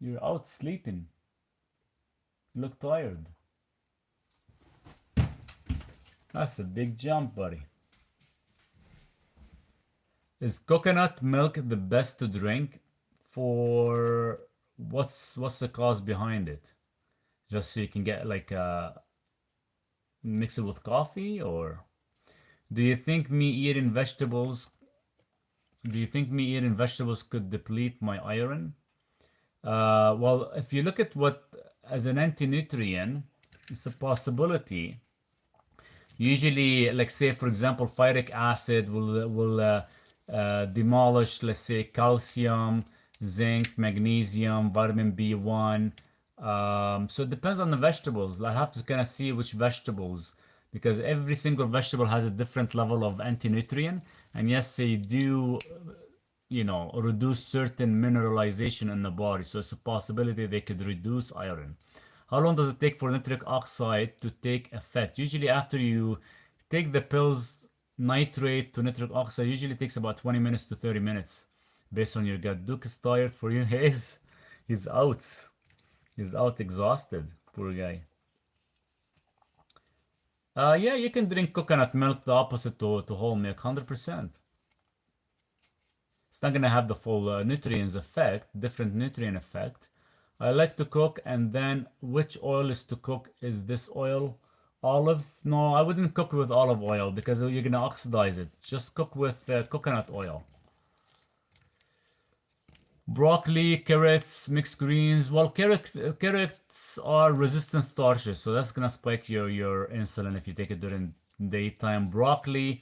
You're out sleeping. You look tired. That's a big jump, buddy. Is coconut milk the best to drink? For what's the cause behind it? Just so you can get like mix it with coffee, or do you think me eating vegetables could deplete my iron? Well, if you look at what as an anti-nutrient, it's a possibility. Usually, like say for example, phytic acid will demolish, let's say, calcium, zinc, magnesium, vitamin B1. So it depends on the vegetables. I have to kind of see which vegetables, because every single vegetable has a different level of anti-nutrient. And yes, they do, reduce certain mineralization in the body. So it's a possibility they could reduce iron. How long does it take for nitric oxide to take effect? Usually after you take the pills, nitrate to nitric oxide, usually takes about 20 minutes to 30 minutes based on your gut. Duke is tired for you. He's out. He's out exhausted. Poor guy. Yeah, you can drink coconut milk, the opposite to whole milk, 100%. It's not gonna have the full nutrients effect, different nutrient effect. I like to cook, and then which oil is to cook? Is this oil olive? No, I wouldn't cook with olive oil because you're gonna oxidize it. Just cook with coconut oil. Broccoli, carrots, mixed greens. Well, carrots are resistant starches, so that's gonna spike your insulin if you take it during daytime. Broccoli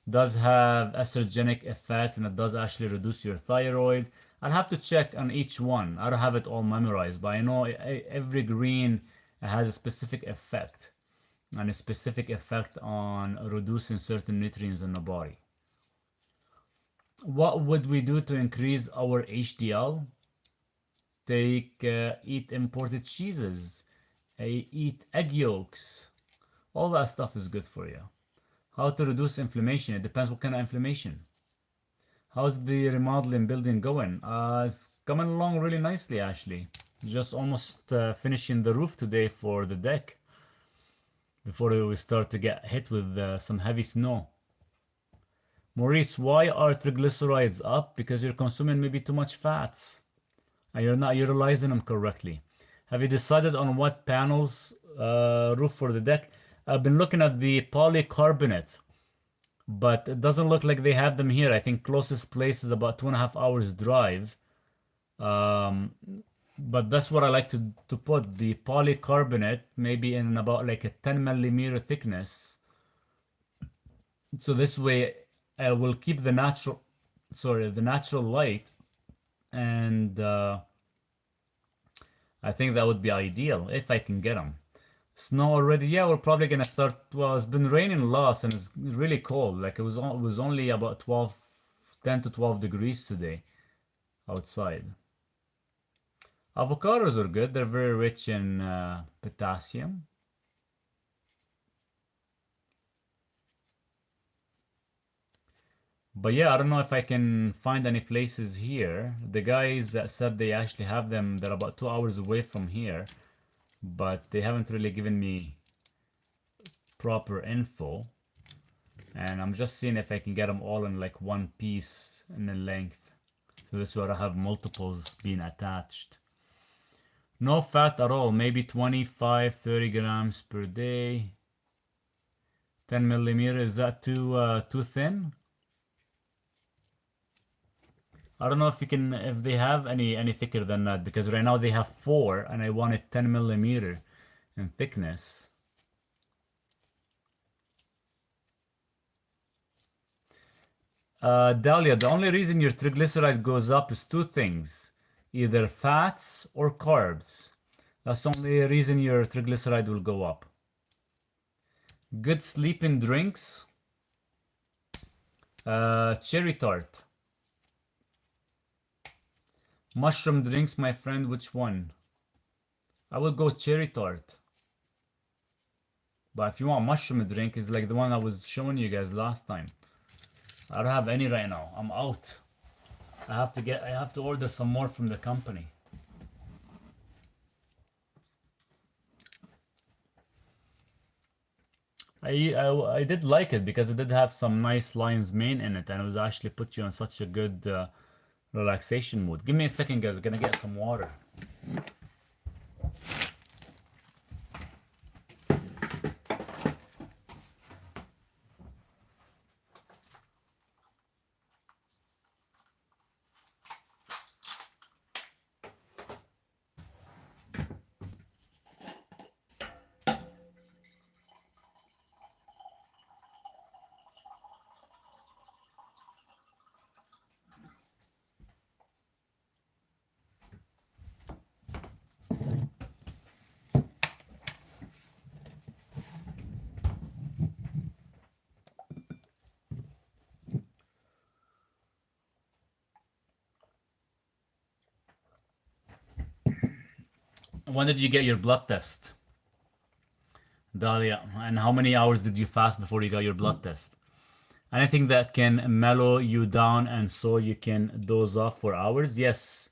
does have estrogenic effect, and it does actually reduce your thyroid. I'll have to check on each one. I don't have it all memorized, but I know every green has a specific effect, and a specific effect on reducing certain nutrients in the body. What would we do to increase our HDL? Eat imported cheeses, eat egg yolks. All that stuff is good for you. How to reduce inflammation? It depends what kind of inflammation. How's the remodeling building going? It's coming along really nicely, actually. Just almost finishing the roof today for the deck before we start to get hit with some heavy snow. Maurice, why are triglycerides up? Because you're consuming maybe too much fats. and you're not utilizing them correctly. Have you decided on what panels roof for the deck? I've been looking at the polycarbonate, but it doesn't look like they have them here. I think closest place is about 2.5 hours drive. Um, but that's what I like to put the polycarbonate maybe in about like a 10 millimeter thickness. So this way I will keep the natural light, and I think that would be ideal if I can get them. Snow already? Yeah, we're probably gonna start. Well, it's been raining lots and it's really cold. Like it was only about 10 to 12 degrees today outside. Avocados are good. They're very rich in potassium. But yeah, I don't know if I can find any places here. The guys that said they actually have them, they're about 2 hours away from here, but they haven't really given me proper info. And I'm just seeing if I can get them all in like one piece in the length. So this way I have multiples being attached. No fat at all, maybe 25, 30 grams per day. 10 millimeter, is that too thin? I don't know if if they have any thicker than that, because right now they have 4 and I want it 10 millimeter in thickness. Dahlia, the only reason your triglyceride goes up is two things, either fats or carbs. That's the only reason your triglyceride will go up. Good sleeping drinks. Cherry tart. Mushroom drinks, my friend, which one? I would go cherry tart. But if you want mushroom drink, it's like the one I was showing you guys last time. I don't have any right now. I'm out. I have to order some more from the company. I did like it because it did have some nice lion's mane in it, and it was actually put you in such a good relaxation mood. Give me a second, guys. I'm gonna get some water. When did you get your blood test, Dahlia? And how many hours did you fast before you got your blood test? Anything that can mellow you down and so you can doze off for hours? Yes.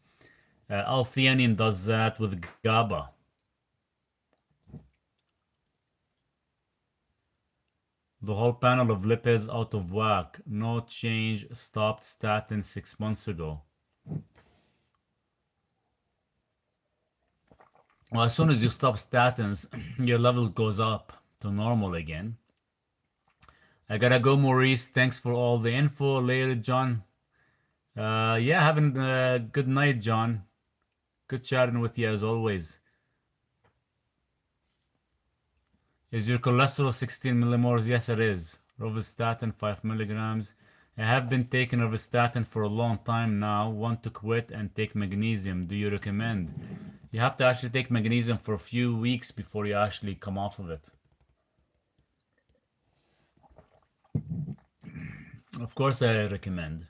L-theanine does that with GABA. The whole panel of lipids out of whack. No change. Stopped statin 6 months ago. Well, as soon as you stop statins, your level goes up to normal again. I gotta go, Maurice. Thanks for all the info. Later, John. Yeah, having a good night, John. Good chatting with you as always. Is your cholesterol 16 millimoles? Yes, it is. Rovastatin 5 milligrams. I have been taking rovastatin for a long time now. Want to quit and take magnesium. Do you recommend? You have to actually take magnesium for a few weeks before you actually come off of it. Of course, I recommend.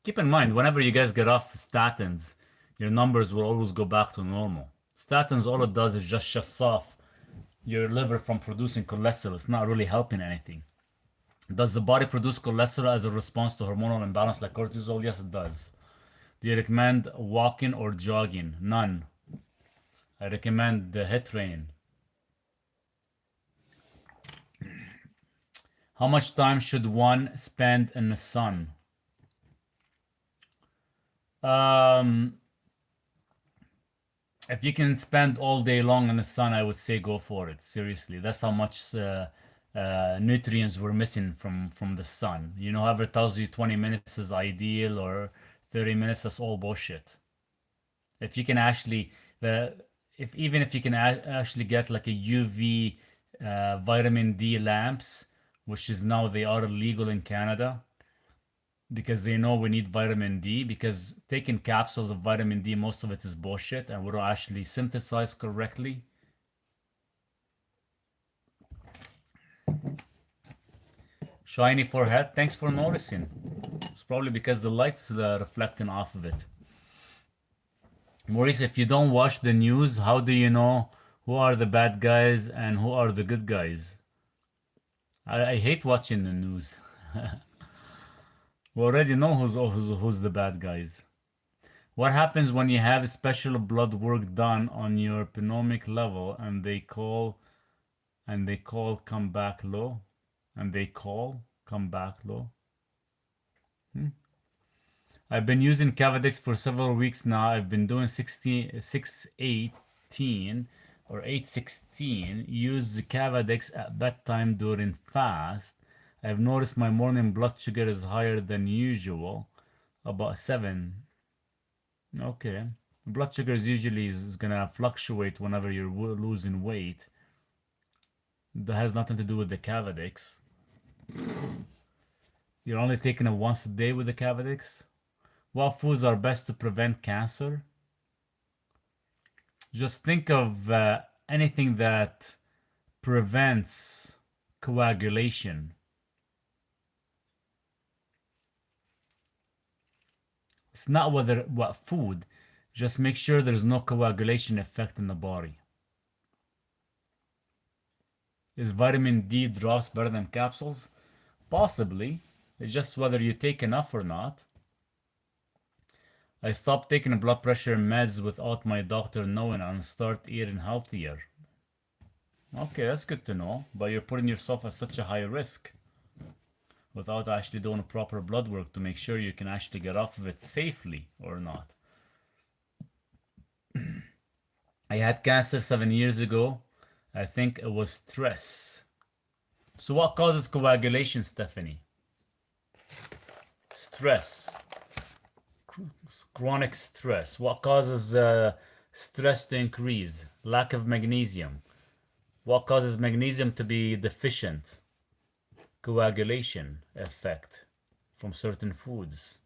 Keep in mind, whenever you guys get off statins, your numbers will always go back to normal. Statins, all it does is just shuts off your liver from producing cholesterol. It's not really helping anything. Does the body produce cholesterol as a response to hormonal imbalance like cortisol? Yes, it does. Do you recommend walking or jogging? None. I recommend the HIIT training. How much time should one spend in the sun? If you can spend all day long in the sun, I would say go for it. Seriously, that's how much nutrients we're missing from the sun. You know, whoever tells you 20 minutes is ideal or 30 minutes, that's all bullshit. If you can actually the if even if you can actually get like a UV vitamin D lamps, which is now they are legal in Canada because they know we need vitamin D, because taking capsules of vitamin D, most of it is bullshit and we don't actually synthesize correctly. Shiny forehead, thanks for noticing. It's probably because the light's reflecting off of it. Maurice, if you don't watch the news, how do you know who are the bad guys and who are the good guys? I hate watching the news. We already know who's the bad guys. What happens when you have special blood work done on your genomic level and they call come back low? And they call come back low? I've been using Cavadex for several weeks now. I've been doing 618 or 816. Use the Cavadex at bedtime during fast. I've noticed my morning blood sugar is higher than usual, about 7. Okay. Blood sugar is usually is gonna fluctuate whenever you're losing weight. That has nothing to do with the Cavadex. You're only taking it once a day with the Cavadex? What foods are best to prevent cancer? Just think of anything that prevents coagulation. It's not what food, just make sure there's no coagulation effect in the body. Is vitamin D drops better than capsules? Possibly. It's just whether you take enough or not. I stopped taking blood pressure meds without my doctor knowing and start eating healthier. Okay, that's good to know, but you're putting yourself at such a high risk without actually doing proper blood work to make sure you can actually get off of it safely or not. I had cancer 7 years ago. I think it was stress. So what causes coagulation, Stephanie? Stress. Chronic stress. What causes stress to increase? Lack of magnesium. What causes magnesium to be deficient? Coagulation effect from certain foods.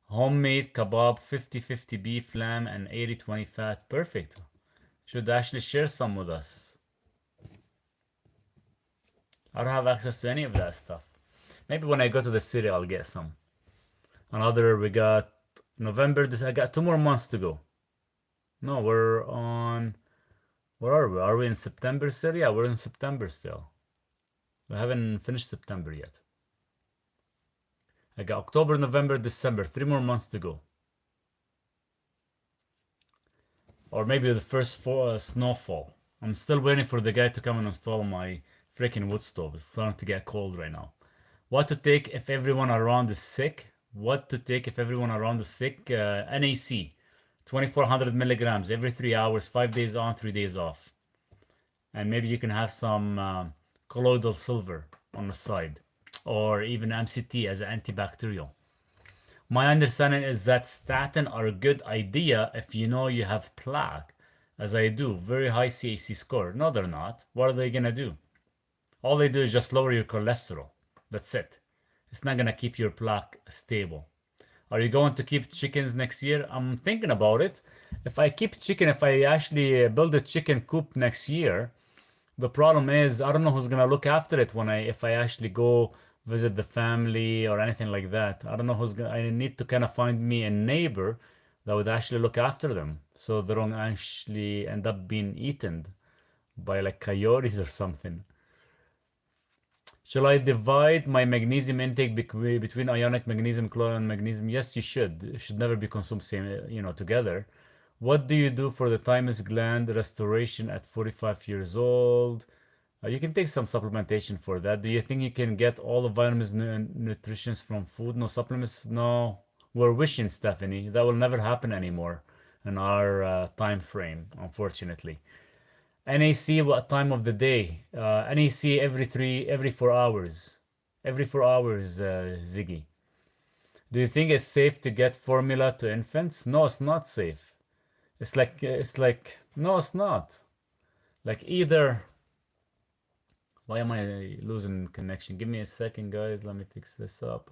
Homemade kebab, 50-50 beef, lamb, and 80-20 fat. Perfect. Should actually share some with us. I don't have access to any of that stuff. Maybe when I go to the city, I'll get some. Another, we got November. I got 2 more months to go. No, we're on. Where are we? Are we in September still? Yeah, we're in September still. We haven't finished September yet. I got October, November, December. 3 more months to go. Or maybe the first snowfall. I'm still waiting for the guy to come and install my freaking wood stove. It's starting to get cold right now. What to take if everyone around is sick? What to take if everyone around is sick? NAC, 2400 milligrams every 3 hours, 5 days on, 3 days off. And maybe you can have some colloidal silver on the side, or even MCT as an antibacterial. My understanding is that statin are a good idea if you know you have plaque, as I do, very high CAC score. No, they're not. What are they gonna do? All they do is just lower your cholesterol. That's it. It's not gonna keep your plaque stable. Are you going to keep chickens next year? I'm thinking about it. If I keep chicken, if I actually build a chicken coop next year, the problem is I don't know who's gonna look after it if I actually go visit the family or anything like that. I don't know who's gonna. I need to kind of find me a neighbor that would actually look after them, so they don't actually end up being eaten by like coyotes or something. Shall I divide my magnesium intake between ionic magnesium, chloride, and magnesium? Yes, you should. It should never be consumed together. What do you do for the thymus gland restoration at 45 years old? You can take some supplementation for that. Do you think you can get all the vitamins and nutritions from food? No supplements? No. We're wishing, Stephanie. That will never happen anymore in our time frame, unfortunately. NAC, what time of the day? NAC every 4 hours. Every 4 hours, Ziggy. Do you think it's safe to get formula to infants? No, it's not safe. No, it's not. Like either. Why am I losing connection? Give me a second, guys. Let me fix this up.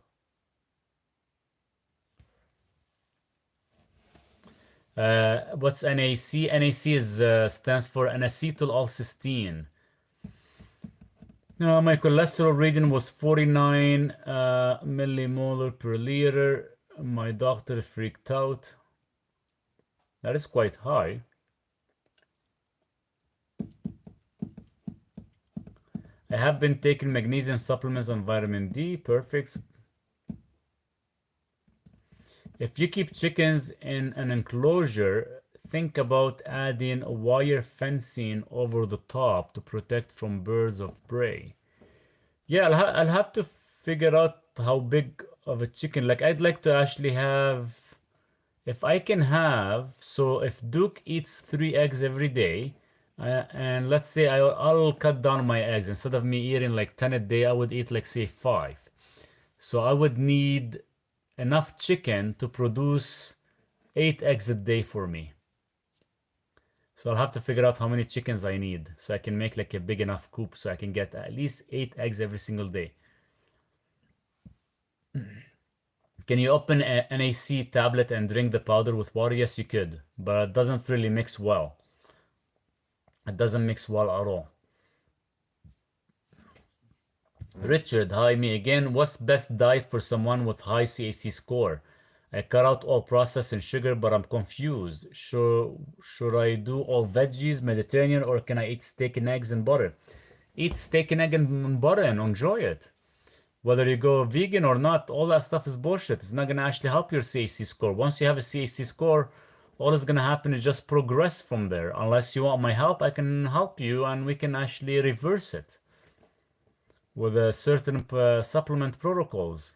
What's NAC? NAC is stands for N-acetyl-L-cysteine. My cholesterol reading was 49 millimolar per liter. My doctor freaked out. That is quite high. I have been taking magnesium supplements and vitamin D. Perfect. If you keep chickens in an enclosure, think about adding wire fencing over the top to protect from birds of prey. Yeah, I'll have to figure out how big of a chicken. Like, I'd like to actually have, if I can have, so if Duke eats 3 eggs every day, and let's say I'll cut down my eggs. Instead of me eating like 10 a day, I would eat like, say, 5. So I would need enough chicken to produce 8 eggs a day for me. So I'll have to figure out how many chickens I need so I can make like a big enough coop so I can get at least 8 eggs every single day. Can you open an NAC tablet and drink the powder with water? Yes, you could, but it doesn't really mix well. It doesn't mix well at all. Richard, hi, me again. What's best diet for someone with high CAC score? I cut out all processed and sugar, but I'm confused. Should I do all veggies, Mediterranean, or can I eat steak and eggs and butter? Eat steak and egg and butter and enjoy it. Whether you go vegan or not, all that stuff is bullshit. It's not going to actually help your CAC score. Once you have a CAC score, all that's going to happen is just progress from there. Unless you want my help, I can help you and we can actually reverse it with a certain supplement protocols.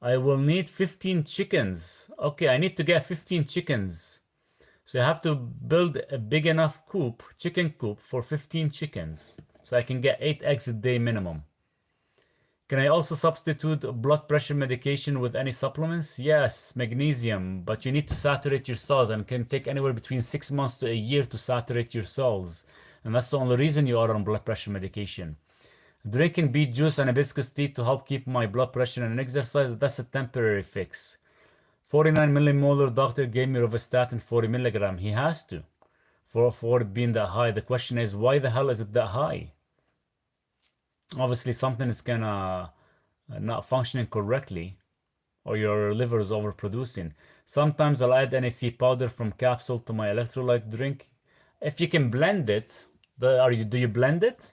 I will need 15 chickens. Okay, I need to get 15 chickens. So I have to build a big enough chicken coop for 15 chickens. So I can get 8 eggs a day minimum. Can I also substitute blood pressure medication with any supplements? Yes, magnesium, but you need to saturate your cells and can take anywhere between 6 months to a year to saturate your cells. And that's the only reason you are on blood pressure medication. Drinking beet juice and hibiscus tea to help keep my blood pressure and exercise, that's a temporary fix. 49 millimolar, doctor gave me rovastatin 40 milligram. He has to for it being that high. The question is, why the hell is it that high? Obviously, something is gonna not functioning correctly, or your liver is overproducing. Sometimes I'll add NAC powder from capsule to my electrolyte drink. If you can blend it, do you blend it?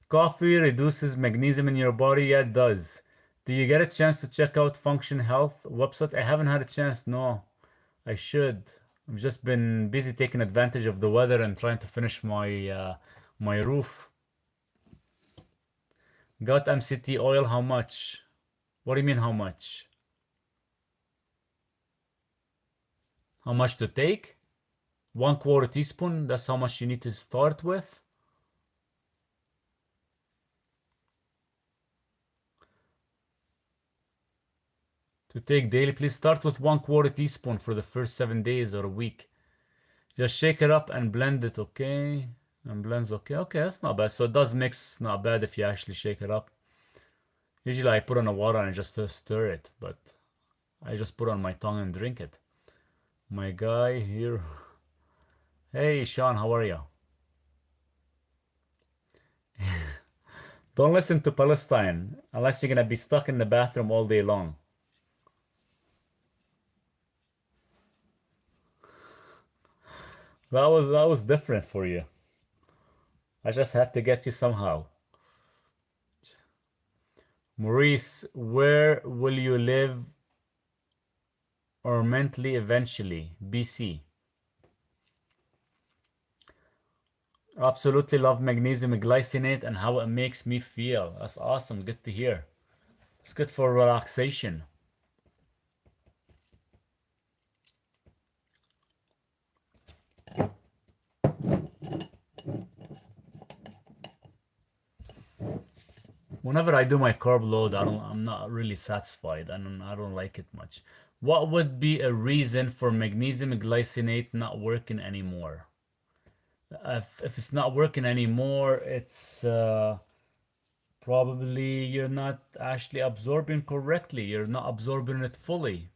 Coffee reduces magnesium in your body? Yeah, it does. Do you get a chance to check out Function Health website? I haven't had a chance, no. I should. I've just been busy taking advantage of the weather and trying to finish my roof. Got MCT oil, how much? What do you mean how much? How much to take? 1/4 teaspoon, that's how much you need to start with. To take daily, please start with 1/4 teaspoon for the first 7 days or a week. Just shake it up and blend it, okay? And blends, okay. Okay, that's not bad. So it does mix, not bad if you actually shake it up. Usually I put on the water and just stir it, but I just put on my tongue and drink it. My guy here. Hey, Sean, how are you? Don't listen to Palestine unless you're gonna be stuck in the bathroom all day long. That was different for you. I just had to get you somehow. Maurice, where will you live or mentally eventually? BC. Absolutely love magnesium glycinate and how it makes me feel. That's awesome. Good to hear. It's good for relaxation. Whenever I do my carb load, I'm not really satisfied. I don't like it much. What would be a reason for magnesium glycinate not working anymore? If it's not working anymore, it's probably you're not actually absorbing correctly. You're not absorbing it fully.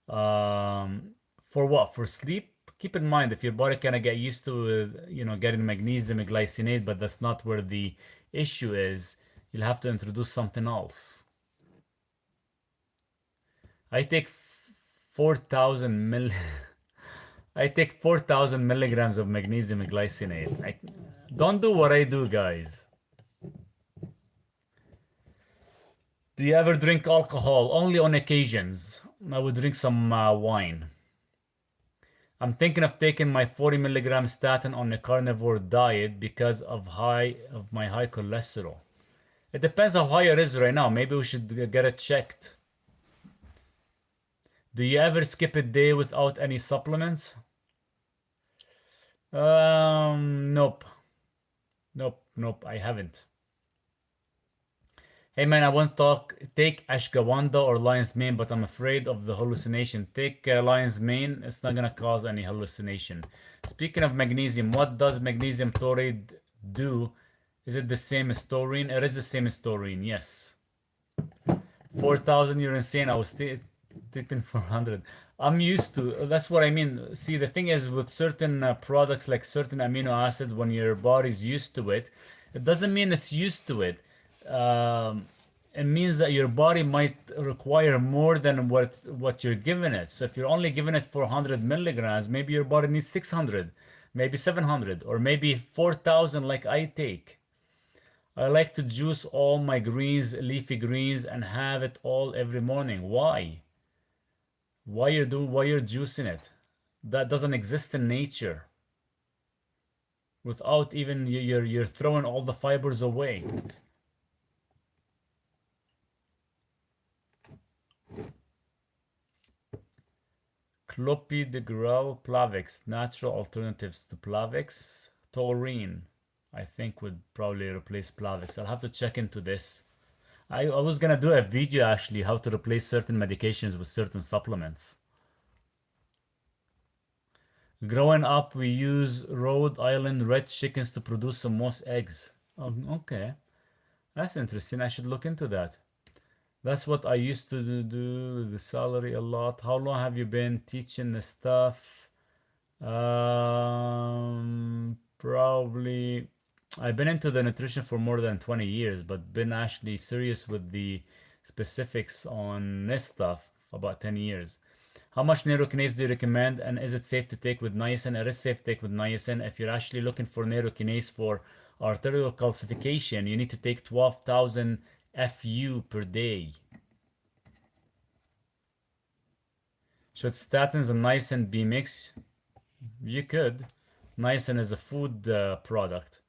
Um, for what? For sleep? Keep in mind if your body kind of get used to getting magnesium glycinate, but that's not where the issue is. You'll have to introduce something else. I take 4,000 mill. I take 4,000 milligrams of magnesium glycinate. Don't do what I do, guys. Do you ever drink alcohol? Only on occasions. I would drink some wine. I'm thinking of taking my 40 milligram statin on a carnivore diet because of my high cholesterol. It depends how high it is right now. Maybe we should get it checked. Do you ever skip a day without any supplements? Nope. Nope, I haven't. Hey man, I want to take ashwagandha or lion's mane, but I'm afraid of the hallucination. Take lion's mane, it's not gonna cause any hallucination. Speaking of magnesium, what does magnesium taurate do? Is it the same as taurine? It is the same as taurine, yes. 4,000, you're insane. I was taking 400. I'm used to, that's what I mean. See, the thing is with certain products like certain amino acids, when your body's used to it, it doesn't mean it's used to it. Um, it means that your body might require more than what you're giving it. So if you're only giving it 400 milligrams, maybe your body needs 600, maybe 700, or maybe 4,000 like I take. I like to juice all my greens, leafy greens, and have it all every morning. Why? Why you're juicing it? That doesn't exist in nature. Without even you're throwing all the fibers away. Clopidogrel, Plavix, natural alternatives to Plavix. Taurine, I think would probably replace Plavix. I'll have to check into this. I was gonna do a video actually how to replace certain medications with certain supplements. Growing up, we use Rhode Island red chickens to produce some most eggs. Oh, okay. That's interesting. I should look into that. That's what I used to do the salary a lot. How long have you been teaching the stuff? Probably I've been into the nutrition for more than 20 years, but been actually serious with the specifics on this stuff about 10 years. How much neurokinase do you recommend, and is it safe to take with niacin? It is safe to take with niacin. If you're actually looking for neurokinase for arterial calcification, you need to take 12,000 FU per day. Should statins and niacin be mixed? You could. Niacin is a food product.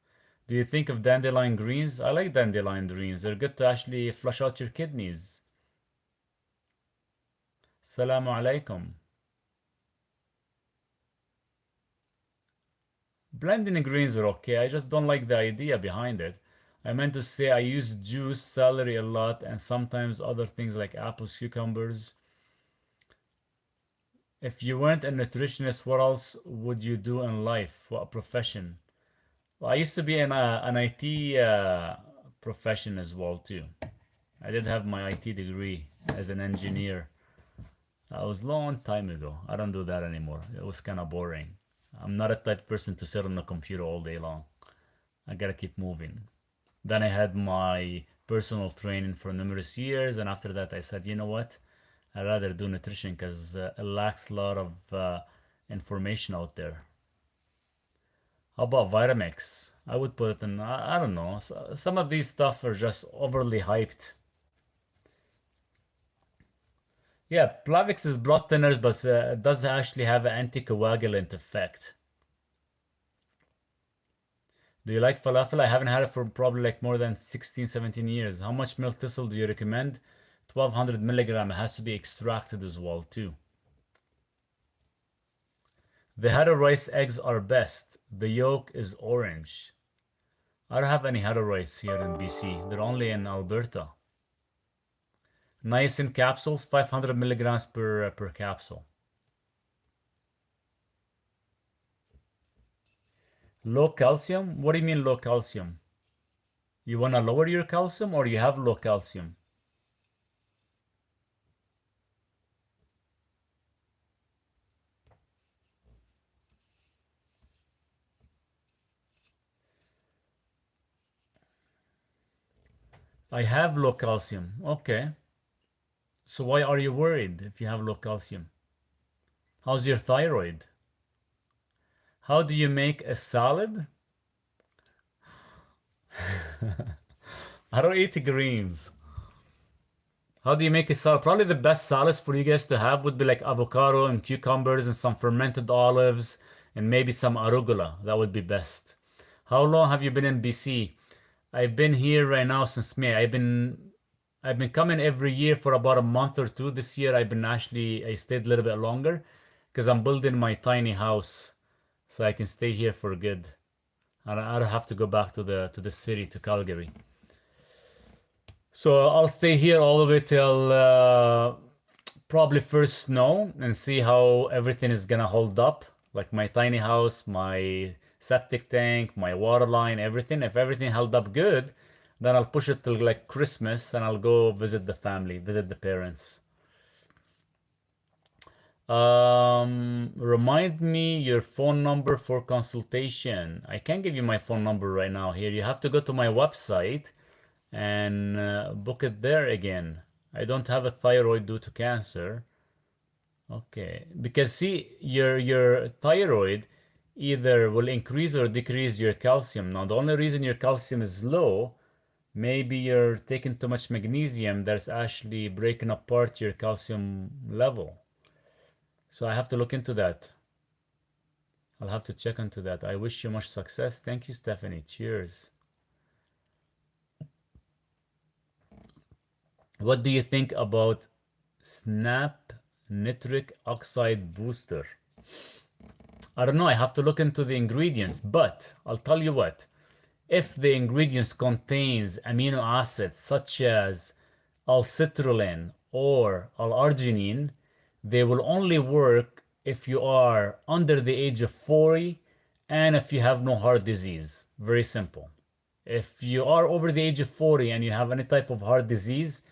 Do you think of dandelion greens? I like dandelion greens. They're good to actually flush out your kidneys. Assalamu alaikum. Blending greens are okay. I just don't like the idea behind it. I meant to say I use juice, celery a lot, and sometimes other things like apples, cucumbers. If you weren't a nutritionist, what else would you do in life? What profession? Well, I used to be an IT profession as well too. I did have my IT degree as an engineer. That was a long time ago. I don't do that anymore. It was kind of boring. I'm not a type of person to sit on the computer all day long. I gotta keep moving. Then I had my personal training for numerous years, and after that I said, you know what? I'd rather do nutrition because it lacks a lot of information out there. How about Vitamix? I would put it in, I don't know. Some of these stuff are just overly hyped. Yeah, Plavix is blood thinners, but it does actually have an anticoagulant effect. Do you like falafel? I haven't had it for probably like more than 16, 17 years. How much milk thistle do you recommend? 1200 milligram. It has to be extracted as well too. The Harrow rice eggs are best. The yolk is orange. I don't have any heteroids here in BC. They're only in Alberta. Niacin capsules, 500 milligrams per capsule. Low calcium? What do you mean low calcium? You want to lower your calcium or you have low calcium? I have low calcium. Okay. So why are you worried if you have low calcium? How's your thyroid? How do you make a salad? I don't eat greens. How do you make a salad? Probably the best salads for you guys to have would be like avocado and cucumbers and some fermented olives and maybe some arugula. That would be best. How long have you been in BC? I've been here right now since May. I've been coming every year for about a month or two. This year I stayed a little bit longer because I'm building my tiny house so I can stay here for good. I don't have to go back to the city to Calgary. So I'll stay here all the way till probably first snow and see how everything is gonna hold up. Like my tiny house, my septic tank, my water line, everything. If everything held up good, then I'll push it till like Christmas and I'll go visit the family, visit the parents. Remind me your phone number for consultation. I can't give you my phone number right now here. You have to go to my website and book it there again. I don't have a thyroid due to cancer. Okay, because see, your thyroid either will increase or decrease your calcium. Now, the only reason your calcium is low, maybe you're taking too much magnesium that's actually breaking apart your calcium level. So I have to look into that. I'll have to check into that. I wish you much success. Thank you, Stephanie. Cheers. What do you think about Snap Nitric Oxide Booster? I don't know. I have to look into the ingredients, but I'll tell you what. If the ingredients contains amino acids such as L-citrulline or L-arginine, they will only work if you are under the age of 40 and if you have no heart disease. Very simple. If you are over the age of 40 and you have any type of heart disease,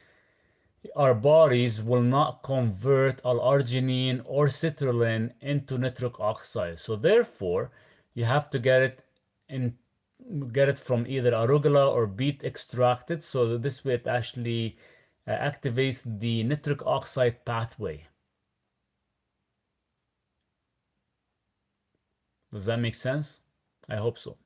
our bodies will not convert L-arginine or citrulline into nitric oxide. So therefore, you have to get it from either arugula or beet extracted. So that this way it actually activates the nitric oxide pathway. Does that make sense? I hope so.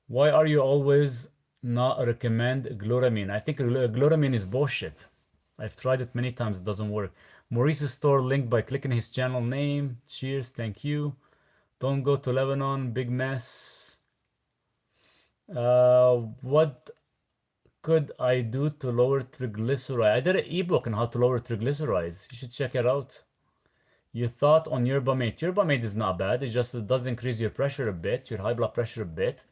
Why are you always not recommend glutamine? I think glutamine is bullshit. I've tried it many times, it doesn't work. Maurice's store link by clicking his channel name. Cheers, thank you. Don't go to Lebanon, big mess. What could I do to lower triglycerides? I did an ebook on how to lower triglycerides. You should check it out. You thought on yerba mate. Yerba mate is not bad. It does increase your pressure a bit, your high blood pressure a bit.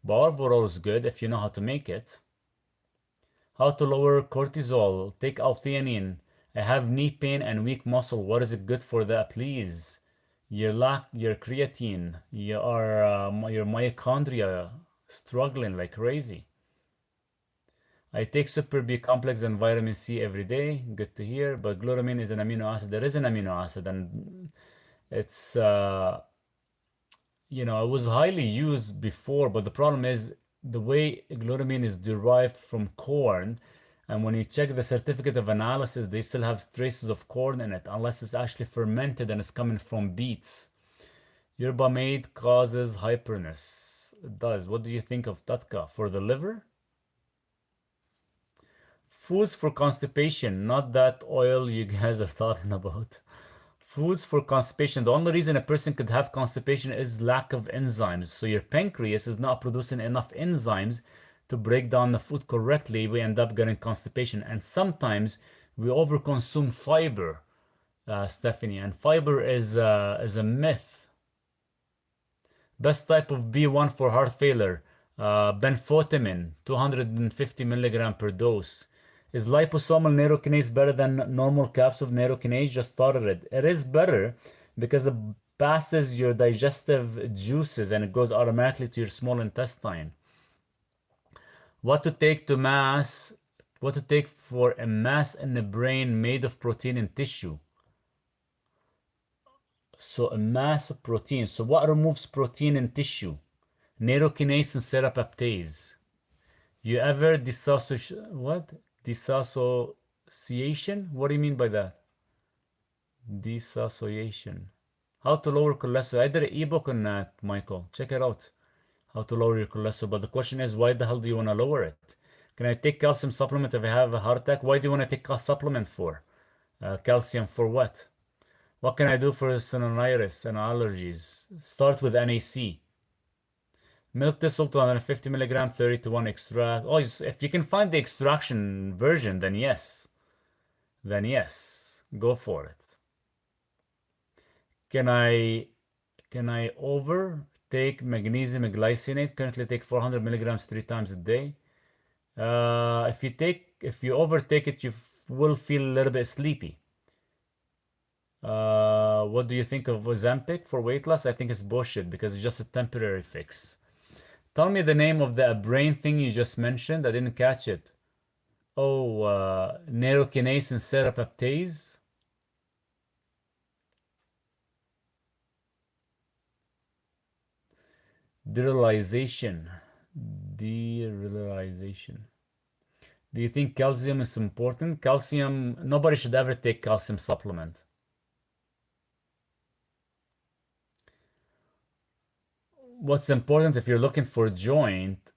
Carnivore is good if you know how to make it. How to lower cortisol. Take L-theanine. I have knee pain and weak muscle. What is it good for that, please? Your creatine. Your mitochondria struggling like crazy. I take Super B complex and vitamin C every day. Good to hear. But glutamine is an amino acid. There is an amino acid, and it's it was highly used before, but the problem is the way glutamine is derived from corn, and when you check the certificate of analysis, they still have traces of corn in it, unless it's actually fermented and it's coming from beets. Yerba mate causes hyperness. It does. What do you think of Tatka for the liver? Foods for constipation, not that oil you guys are talking about. Foods for constipation. The only reason a person could have constipation is lack of enzymes. So your pancreas is not producing enough enzymes to break down the food correctly. We end up getting constipation. And sometimes we overconsume fiber, Stephanie. And fiber is a myth. Best type of B1 for heart failure, benfotiamine, 250 milligram per dose. Is liposomal nerokinase better than normal caps of nerokinase? Just started it. It is better because it passes your digestive juices and it goes automatically to your small intestine. What to take to mass? What to take for a mass in the brain made of protein and tissue? So a mass of protein. So what removes protein in tissue? Nerokinase and serapeptase. You ever what? Dissociation? What do you mean by that? Dissociation. How to lower cholesterol. I did an ebook on that, Michael. Check it out. How to lower your cholesterol. But the question is, why the hell do you want to lower it? Can I take calcium supplement if I have a heart attack? Why do you want to take a supplement for? Calcium for what? What can I do for sinusitis and allergies? Start with NAC. Milk thistle 250 milligram, 30 to 1 extract. Oh, if you can find the extraction version, then yes. Then yes, go for it. Can I take magnesium glycinate? Currently take 400 milligrams 3 times a day. If you overtake it, you will feel a little bit sleepy. What do you think of Ozempic for weight loss? I think it's bullshit because it's just a temporary fix. Tell me the name of the brain thing you just mentioned. I didn't catch it. Oh, nerokinase and serapeptase. Derealization. Derealization. Do you think calcium is important? Calcium, nobody should ever take calcium supplement. What's important if you're looking for joint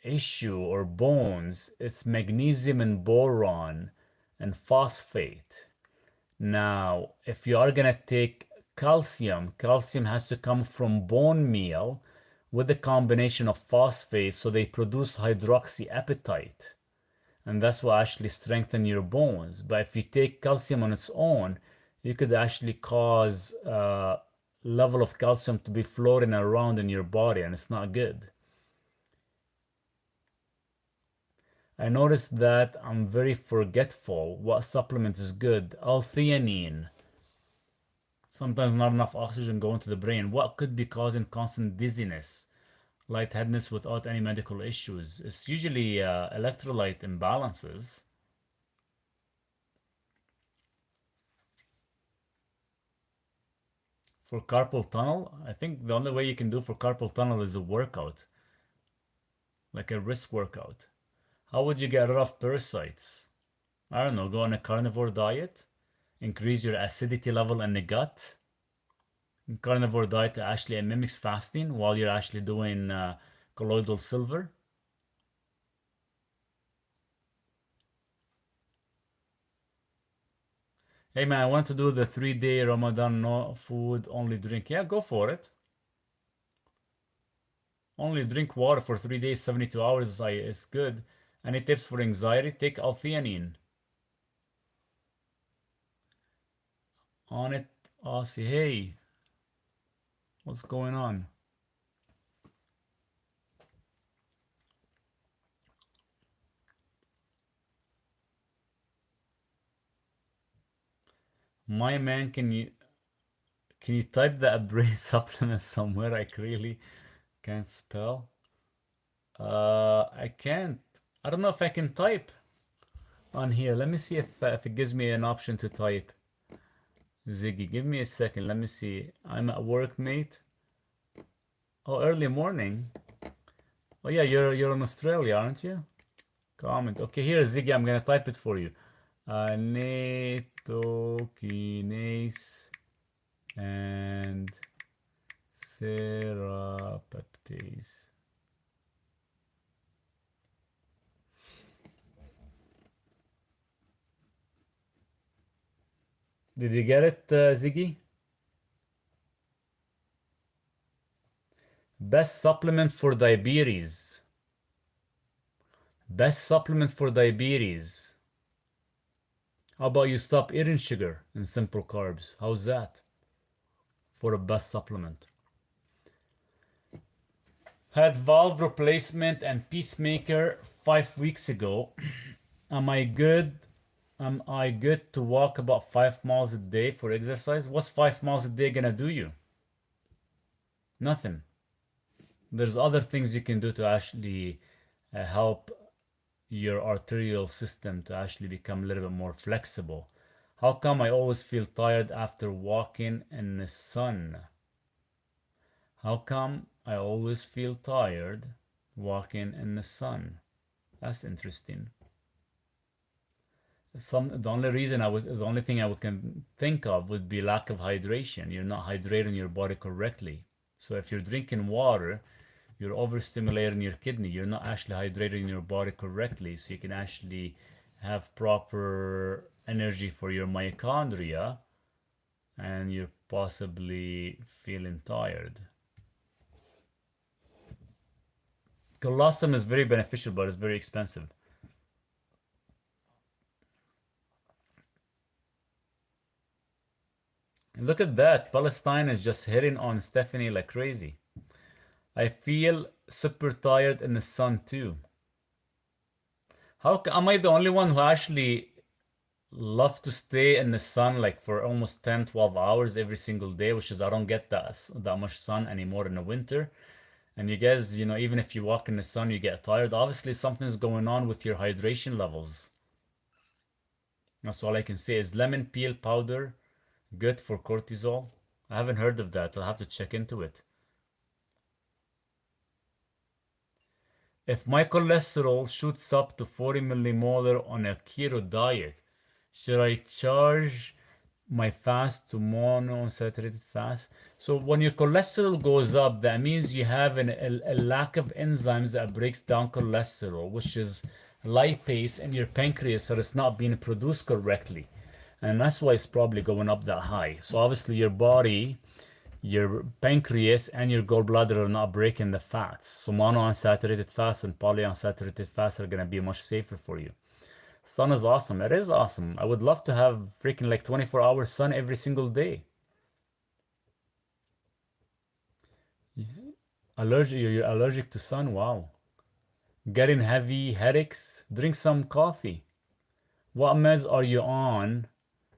issue or bones, it's magnesium and boron and phosphate. Now, if you are gonna take calcium, calcium has to come from bone meal with a combination of phosphate, so they produce hydroxyapatite, and that's what actually strengthen your bones. But if you take calcium on its own, you could actually cause level of calcium to be floating around in your body, and it's not good. I noticed that I'm very forgetful. What supplement is good? L-theanine. Sometimes not enough oxygen going to the brain. What could be causing constant dizziness, lightheadedness without any medical issues? It's usually electrolyte imbalances. For carpal tunnel, I think the only way you can do for carpal tunnel is a workout, like a wrist workout. How would you get rid of parasites? I don't know, go on a carnivore diet, increase your acidity level in the gut. Carnivore diet actually mimics fasting while you're actually doing colloidal silver. Hey man, I want to do the 3-day Ramadan, no food, only drink. Yeah, go for it. Only drink water for 3 days, 72 hours is good. Any tips for anxiety? Take L-theanine. On it, Aussie. Hey, what's going on? My man, can you type that brain supplement somewhere? I really can't spell. I can't. I don't know if I can type on here. Let me see if it gives me an option to type. Ziggy, give me a second. Let me see. I'm at work, mate. Oh, early morning. Oh yeah, you're in Australia, aren't you? Comment. Okay, here, Ziggy. I'm gonna type it for you. Netokinase and serapeptase. Did you get it, Ziggy? Best supplement for diabetes. Best supplement for diabetes. How about you stop eating sugar and simple carbs? How's that for a best supplement? Had valve replacement and pacemaker 5 weeks ago. Am I good? Am I good to walk about 5 miles a day for exercise? What's 5 miles a day gonna do you? Nothing. There's other things you can do to actually help your arterial system to actually become a little bit more flexible. How come I always feel tired after walking in the sun? How come I always feel tired walking in the sun? That's interesting. The only reason the only thing can think of would be lack of hydration. You're not hydrating your body correctly. So if you're drinking water, you're overstimulating your kidney. You're not actually hydrating your body correctly, so you can actually have proper energy for your mitochondria, and you're possibly feeling tired. Colostrum is very beneficial, but it's very expensive. And look at that. Palestine is just hitting on Stephanie like crazy. I feel super tired in the sun too. Am I the only one who actually love to stay in the sun like for almost 10, 12 hours every single day, which is I don't get that much sun anymore in the winter. And you guys, even if you walk in the sun, you get tired. Obviously, something's going on with your hydration levels. That's all I can say. Is lemon peel powder good for cortisol? I haven't heard of that. I'll have to check into it. If my cholesterol shoots up to 40 millimolar on a keto diet, should I charge my fast to monounsaturated fast? So when your cholesterol goes up, that means you have a lack of enzymes that breaks down cholesterol, which is lipase in your pancreas, that is not being produced correctly. And that's why it's probably going up that high. So obviously your body, your pancreas and your gallbladder are not breaking the fats. So monounsaturated fats and polyunsaturated fats are going to be much safer for you. Sun is awesome. It is awesome. I would love to have freaking like 24-hour sun every single day. You're allergic to sun? Wow. Getting heavy headaches? Drink some coffee. What meds are you on?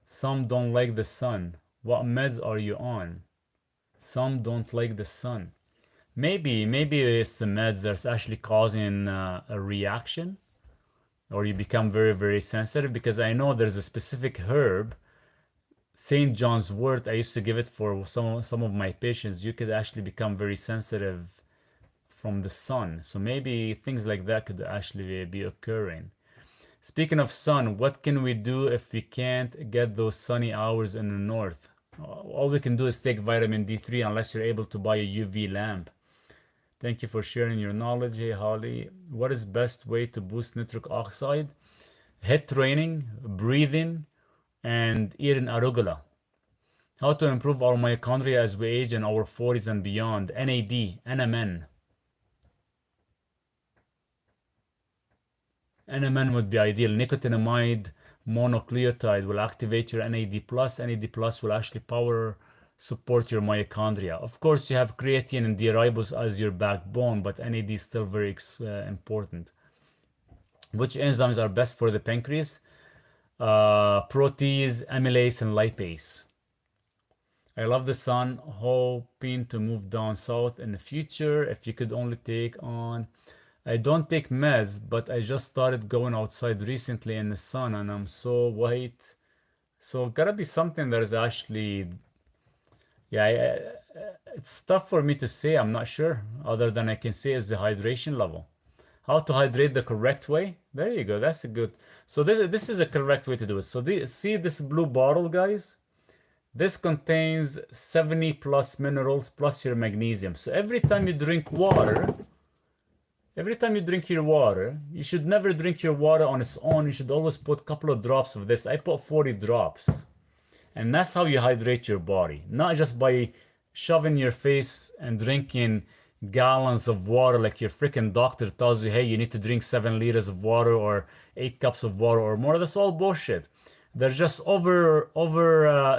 Some don't like the sun. What meds are you on? Some don't like the sun. Maybe it's the meds that's actually causing a reaction, or you become very, very sensitive, because I know there's a specific herb, St. John's wort. I used to give it for some of my patients. You could actually become very sensitive from the sun. So maybe things like that could actually be occurring. Speaking of sun, what can we do if we can't get those sunny hours in the north? All we can do is take vitamin D3 unless you're able to buy a UV lamp. Thank you for sharing your knowledge. Hey, Holly, what is best way to boost nitric oxide? HIIT training, breathing, and eating arugula. How to improve our mitochondria as we age in our 40s and beyond. NAD, NMN. NMN would be ideal. Nicotinamide mononucleotide will activate your NAD+. NAD+ will actually support your mitochondria. Of course, you have creatine and D-ribose as your backbone, but NAD is still very important. Which enzymes are best for the pancreas? Protease, amylase, and lipase. I love the sun, hoping to move down south in the future. If you could only take on... I don't take meds, but I just started going outside recently in the sun and I'm so white. So gotta be something that is actually... Yeah, it's tough for me to say. I'm not sure. Other than I can say is the hydration level. How to hydrate the correct way? There you go. That's a good. So this is a correct way to do it. So see this blue bottle, guys? This contains 70 plus minerals plus your magnesium. So every time you drink water, you should never drink your water on its own. You should always put a couple of drops of this. I put 40 drops. And that's how you hydrate your body. Not just by shoving your face and drinking gallons of water like your freaking doctor tells you, hey, you need to drink 7 liters of water or 8 cups of water or more. That's all bullshit. They're just over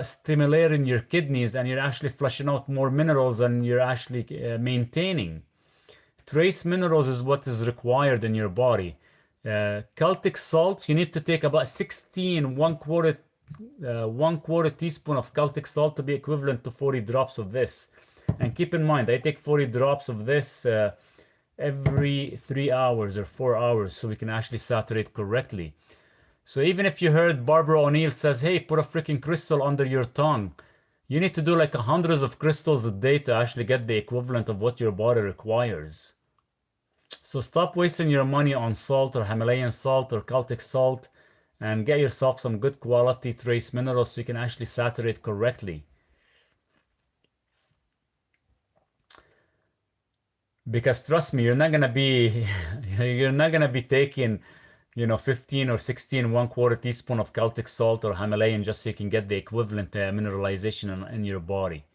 stimulating your kidneys, and you're actually flushing out more minerals than you're actually maintaining. Trace minerals is what is required in your body. Celtic salt, you need to take about 16, one quarter teaspoon of Celtic salt to be equivalent to 40 drops of this. And keep in mind, I take 40 drops of this every 3 hours or 4 hours so we can actually saturate correctly. So even if you heard Barbara O'Neill says, hey, put a freaking crystal under your tongue, you need to do like hundreds of crystals a day to actually get the equivalent of what your body requires. So stop wasting your money on salt or Himalayan salt or Celtic salt and get yourself some good quality trace minerals so you can actually saturate correctly. Because trust me, you're not gonna be you're not gonna be taking, 15 or 16 one quarter teaspoon of Celtic salt or Himalayan just so you can get the equivalent mineralization in your body.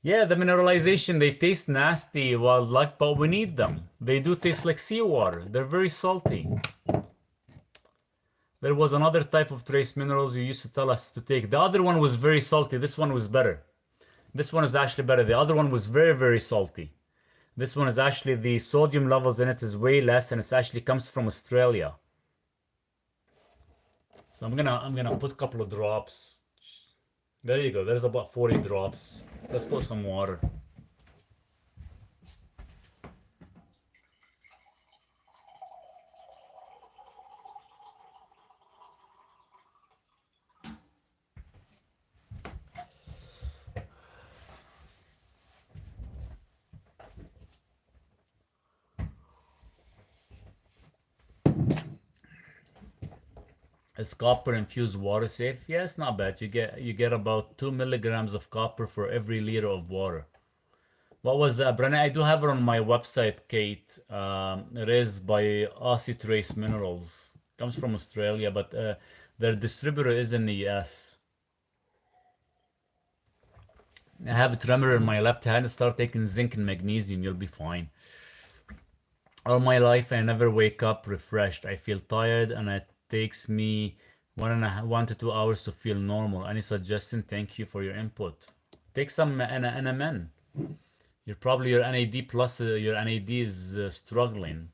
Yeah, the mineralization, they taste nasty, wildlife, but we need them. They do taste like seawater. They're very salty. There was another type of trace minerals you used to tell us to take. The other one was very salty. This one was better. This one is actually better. The other one was very, very salty. This one is actually, the sodium levels in it is way less, and it actually comes from Australia. So I'm gonna put a couple of drops. There you go. There's about 40 drops. Let's put some water. Is copper infused water safe? Yeah, it's not bad. You get about 2 milligrams of copper for every liter of water. What was Brenna? I do have it on my website, Kate. It is by Aussie Trace Minerals. Comes from Australia, but their distributor is in the US. I have a tremor in my left hand. Start taking zinc and magnesium. You'll be fine. All my life, I never wake up refreshed. I feel tired, and it takes me 1 to 2 hours to feel normal. Any suggestion? Thank you for your input. Take some NMN. You're probably your NAD plus, your NAD is struggling.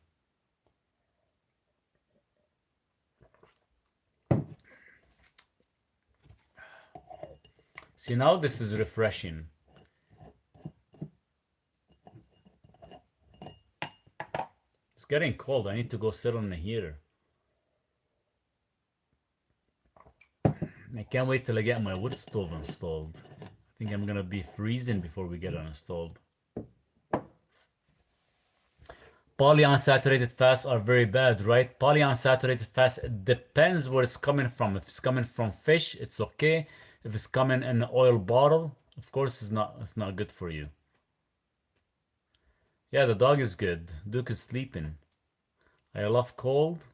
See, now this is refreshing. It's getting cold. I need to go sit on the heater. I can't wait till I get my wood stove installed. I think I'm gonna be freezing before we get it installed. Polyunsaturated fats are very bad, right? Polyunsaturated fats, it depends where it's coming from. If it's coming from fish, it's okay. If it's coming in an oil bottle, of course it's not good for you. Yeah, the dog is good. Duke is sleeping. I love cold.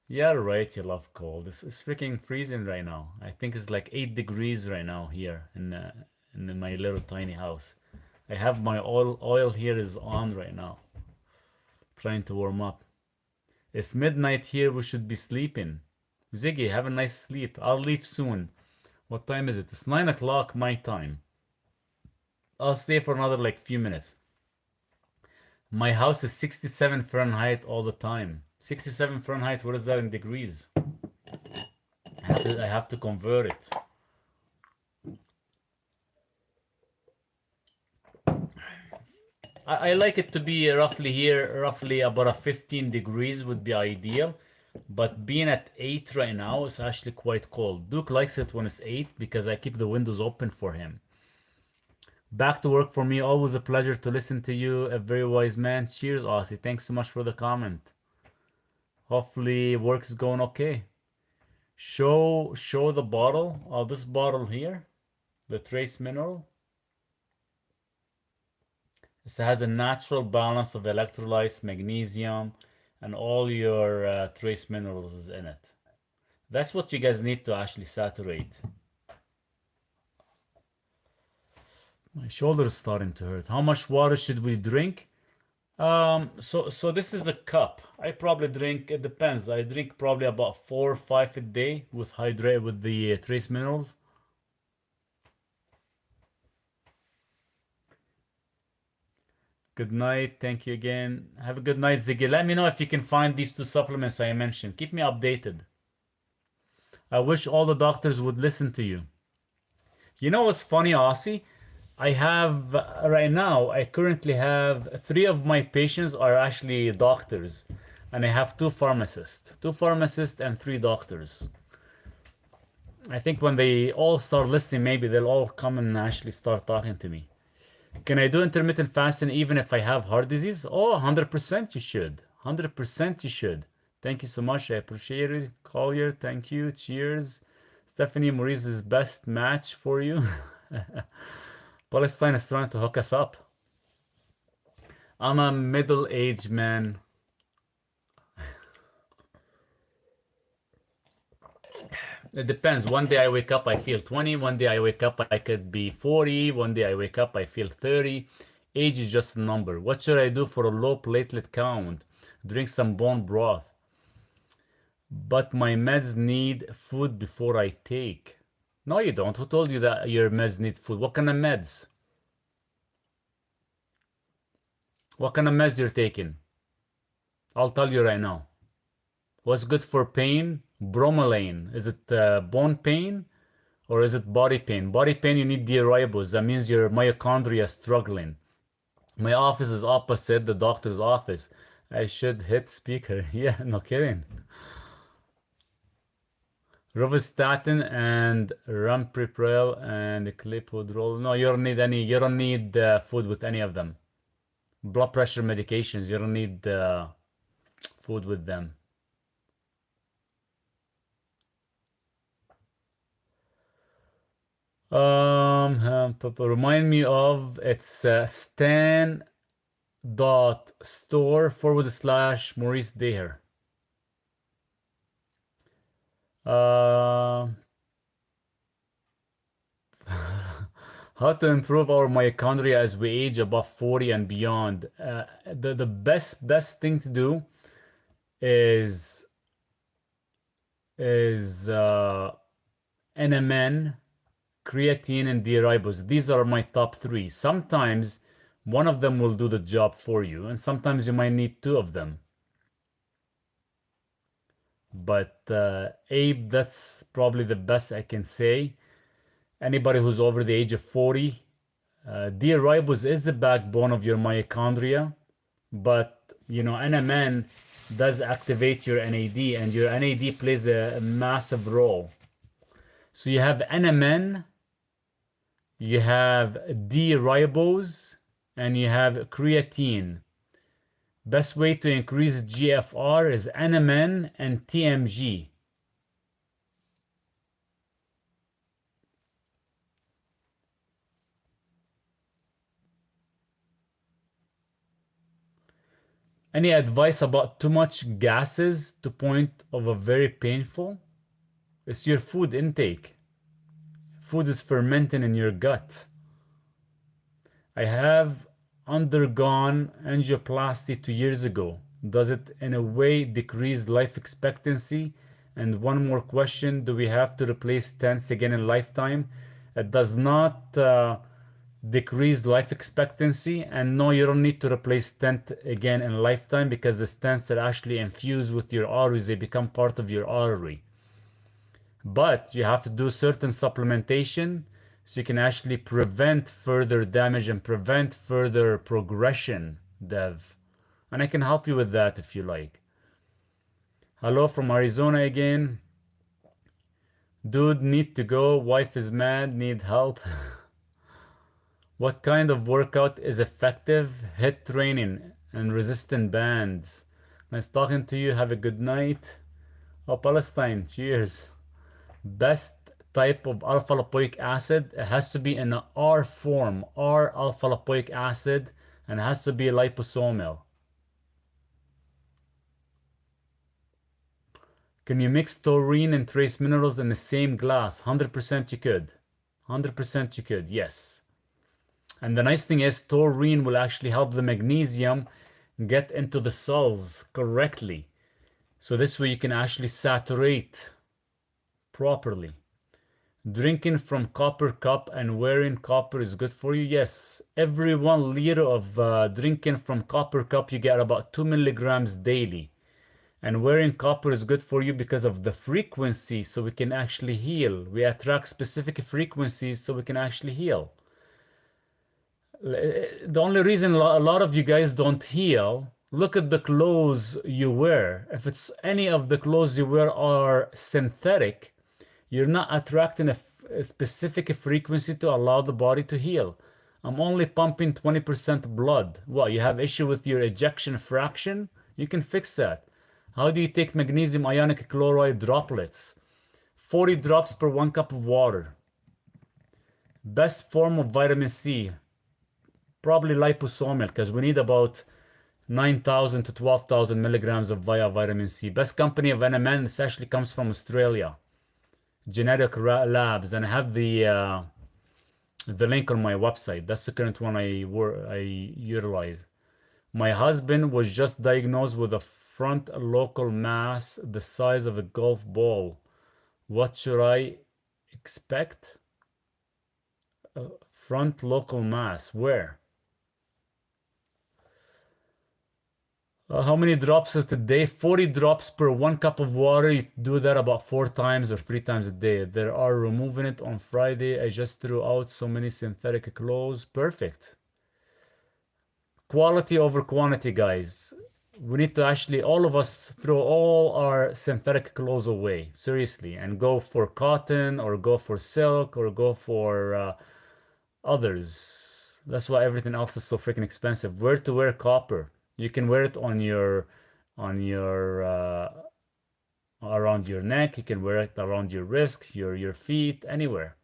Yeah, right, you love cold. It's freaking freezing right now. I think it's like 8 degrees right now here in my little tiny house. I have my oil here is on right now. Trying to warm up. It's midnight here, we should be sleeping. Ziggy, have a nice sleep. I'll leave soon. What time is it? It's 9 o'clock my time. I'll stay for another like few minutes. My house is 67 Fahrenheit all the time. 67 Fahrenheit, what is that in degrees? I have to convert it. I like it to be roughly here, roughly about a 15 degrees would be ideal. But being at 8 right now is actually quite cold. Duke likes it when it's 8 because I keep the windows open for him. Back to work for me. Always a pleasure to listen to you. A very wise man. Cheers, Aussie. Thanks so much for the comment. Hopefully work is going okay. Show the bottle. Oh, this bottle here. The trace mineral. This has a natural balance of electrolytes, magnesium, and all your trace minerals is in it. That's what you guys need to actually saturate. My shoulder is starting to hurt. How much water should we drink? So this is a cup. I probably drink, it depends. I drink probably about 4 or 5 a day with the trace minerals. Good night. Thank you again. Have a good night, Ziggy. Let me know if you can find these two supplements I mentioned. Keep me updated. I wish all the doctors would listen to you. You know what's funny, Aussie? I have right now, I currently have three of my patients are actually doctors, and I have two pharmacists and three doctors. I think when they all start listening, maybe they'll all come and actually start talking to me. Can I do intermittent fasting even if I have heart disease? Oh, 100% you should. 100% you should. Thank you so much. I appreciate it. Collier, thank you. Cheers. Stephanie Maurice's best match for you. Palestine is trying to hook us up. I'm a middle-aged man. It depends. One day I wake up, I feel 20. One day I wake up, I could be 40. One day I wake up, I feel 30. Age is just a number. What should I do for a low platelet count? Drink some bone broth. But my meds need food before I take. No, you don't. Who told you that your meds need food? What kind of meds? What kind of meds you're taking? I'll tell you right now. What's good for pain? Bromelain. Is it bone pain or is it body pain? Body pain, you need D-ribose. That means your mitochondria is struggling. My office is opposite the doctor's office. I should hit speaker. Yeah, no kidding. Rovastatin and Rampripryl and Clopidogrel. No, you don't need any. You don't need food with any of them. Blood pressure medications. You don't need food with them. Remind me of it's stan.store/Maurice Daher. How to improve our mitochondria as we age above 40 and beyond. The best thing to do is NMN, creatine, and D-ribose. These are my top three. Sometimes one of them will do the job for you, and sometimes you might need two of them. But Abe, that's probably the best I can say. Anybody who's over the age of 40, D-ribose is the backbone of your mitochondria, but NMN does activate your NAD, and your NAD plays a massive role. So you have NMN, you have D-ribose, and you have creatine. Best way to increase GFR is NMN and TMG. Any advice about too much gases to point of a very painful? It's your food intake. Food is fermenting in your gut. I have undergone angioplasty 2 years ago. Does it in a way decrease life expectancy? And one more question, do we have to replace stents again in lifetime? It does not decrease life expectancy, and no, you don't need to replace stent again in lifetime because the stents are actually infused with your arteries. They become part of your artery. But you have to do certain supplementation so you can actually prevent further damage and prevent further progression, Dev. And I can help you with that if you like. Hello from Arizona again. Dude, need to go. Wife is mad, need help. What kind of workout is effective? HIIT training and resistant bands. Nice talking to you. Have a good night. Oh, Palestine. Cheers. Best type of alpha lipoic acid. It has to be in an R form. R alpha lipoic acid. And it has to be liposomal. Can you mix taurine and trace minerals in the same glass? 100% you could. 100% you could, yes. And the nice thing is taurine will actually help the magnesium get into the cells correctly. So this way you can actually saturate properly. Drinking from copper cup and wearing copper is good for you. Yes, every 1 liter of drinking from copper cup, you get about 2 milligrams daily. And wearing copper is good for you because of the frequency, so we can actually heal. We attract specific frequencies so we can actually heal. The only reason a lot of you guys don't heal, look at the clothes you wear. If it's any of the clothes you wear are synthetic, you're not attracting a specific frequency to allow the body to heal. I'm only pumping 20% blood. What, you have issue with your ejection fraction? You can fix that. How do you take magnesium ionic chloride droplets? 40 drops per 1 cup of water. Best form of vitamin C, probably liposomal, because we need about 9,000 to 12,000 milligrams of vitamin C. Best company of NMN, this actually comes from Australia. Genetic Labs, and I have the link on my website. That's the current one I utilize. My husband was just diagnosed with a front local mass the size of a golf ball. What should I expect? Front local mass, where? How many drops a day? 40 drops per 1 cup of water. You do that about 4 times or 3 times a day. They are removing it on Friday. I just threw out so many synthetic clothes. Perfect. Quality over quantity, guys. We need to actually, all of us, throw all our synthetic clothes away, seriously, and go for cotton or go for silk or go for others. That's why everything else is so freaking expensive. Where to wear copper? You can wear it on your around your neck. You can wear it around your wrist, your feet, anywhere.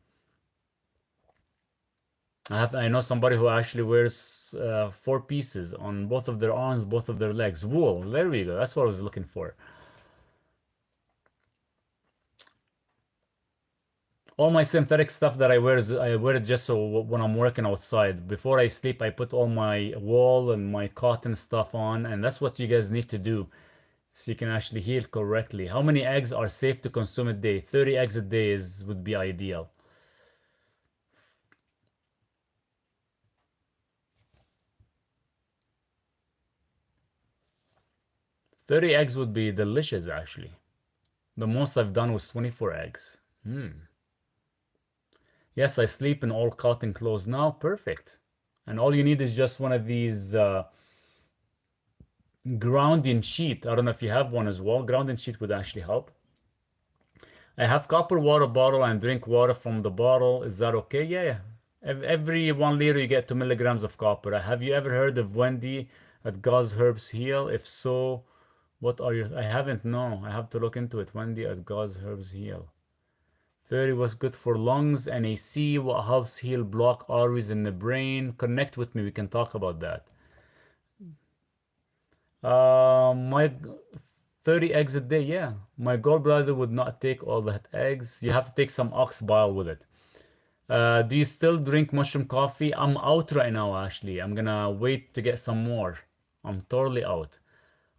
I know somebody who actually wears 4 pieces on both of their arms, both of their legs. Wool. There we go. That's what I was looking for. All my synthetic stuff that I wear it just so when I'm working outside. Before I sleep, I put all my wool and my cotton stuff on, and that's what you guys need to do so you can actually heal correctly. How many eggs are safe to consume a day? 30 eggs a day would be ideal. 30 eggs would be delicious, actually. The most I've done was 24 eggs. Yes, I sleep in all cotton clothes now. Perfect. And all you need is just one of these grounding sheet. I don't know if you have one as well. Grounding sheet would actually help. I have copper water bottle and drink water from the bottle. Is that okay? Yeah. Every 1 liter you get 2 milligrams of copper. Have you ever heard of Wendy at God's Herbs Heal? If so, what are your... I haven't, no. I have to look into it. Wendy at God's Herbs Heal. 30 was good for lungs. NAC, what helps heal block arteries in the brain. Connect with me. We can talk about that. My 30 eggs a day, yeah. My gallbladder would not take all that eggs. You have to take some ox bile with it. Do you still drink mushroom coffee? I'm out right now, actually. I'm gonna wait to get some more. I'm totally out.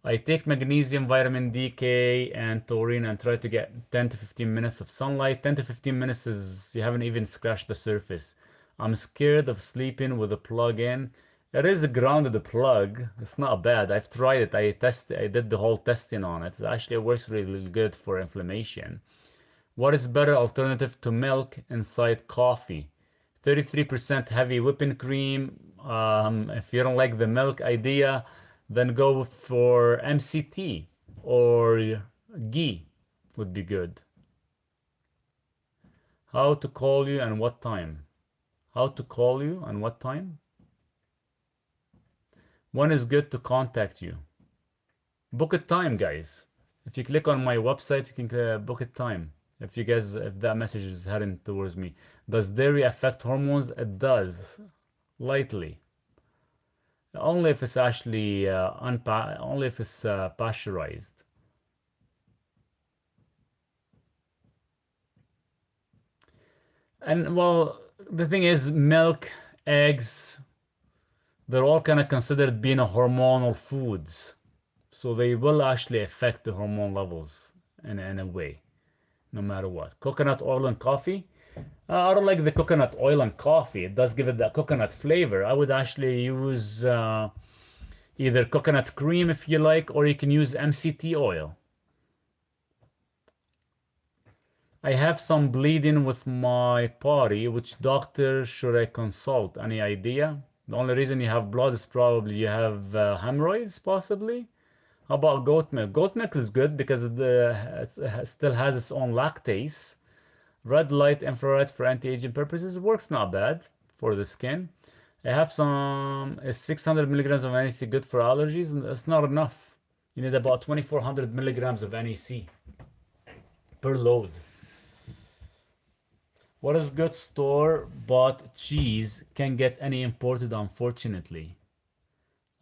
I take magnesium, vitamin D, K, and taurine and try to get 10 to 15 minutes of sunlight. 10 to 15 minutes is, you haven't even scratched the surface. I'm scared of sleeping with a plug in. It is a grounded plug. It's not bad. I've tried it. I did the whole testing on it. Actually, it works really good for inflammation. What is better alternative to milk inside coffee? 33% heavy whipping cream. If you don't like the milk idea, then go for MCT or ghee would be good. How to call you and what time? How to call you and what time? When is good to contact you? Book a time, guys. If you click on my website, you can book a time. If that message is heading towards me. Does dairy affect hormones? It does, lightly. Only if it's actually only if it's pasteurized. And well, the thing is, milk, eggs, they're all kind of considered being a hormonal foods. So they will actually affect the hormone levels in a way, no matter what. Coconut oil and coffee. I don't like the coconut oil and coffee. It does give it that coconut flavor. I would actually use either coconut cream if you like, or you can use MCT oil. I have some bleeding with my body. Which doctor should I consult? Any idea? The only reason you have blood is probably you have hemorrhoids, possibly. How about goat milk? Goat milk is good because it still has its own lactase. Red light infrared for anti-aging purposes works not bad for the skin. I have some 600 milligrams of NAC good for allergies, and that's not enough. You need about 2400 milligrams of NAC per load. What is good store-bought cheese? Can get any imported, unfortunately.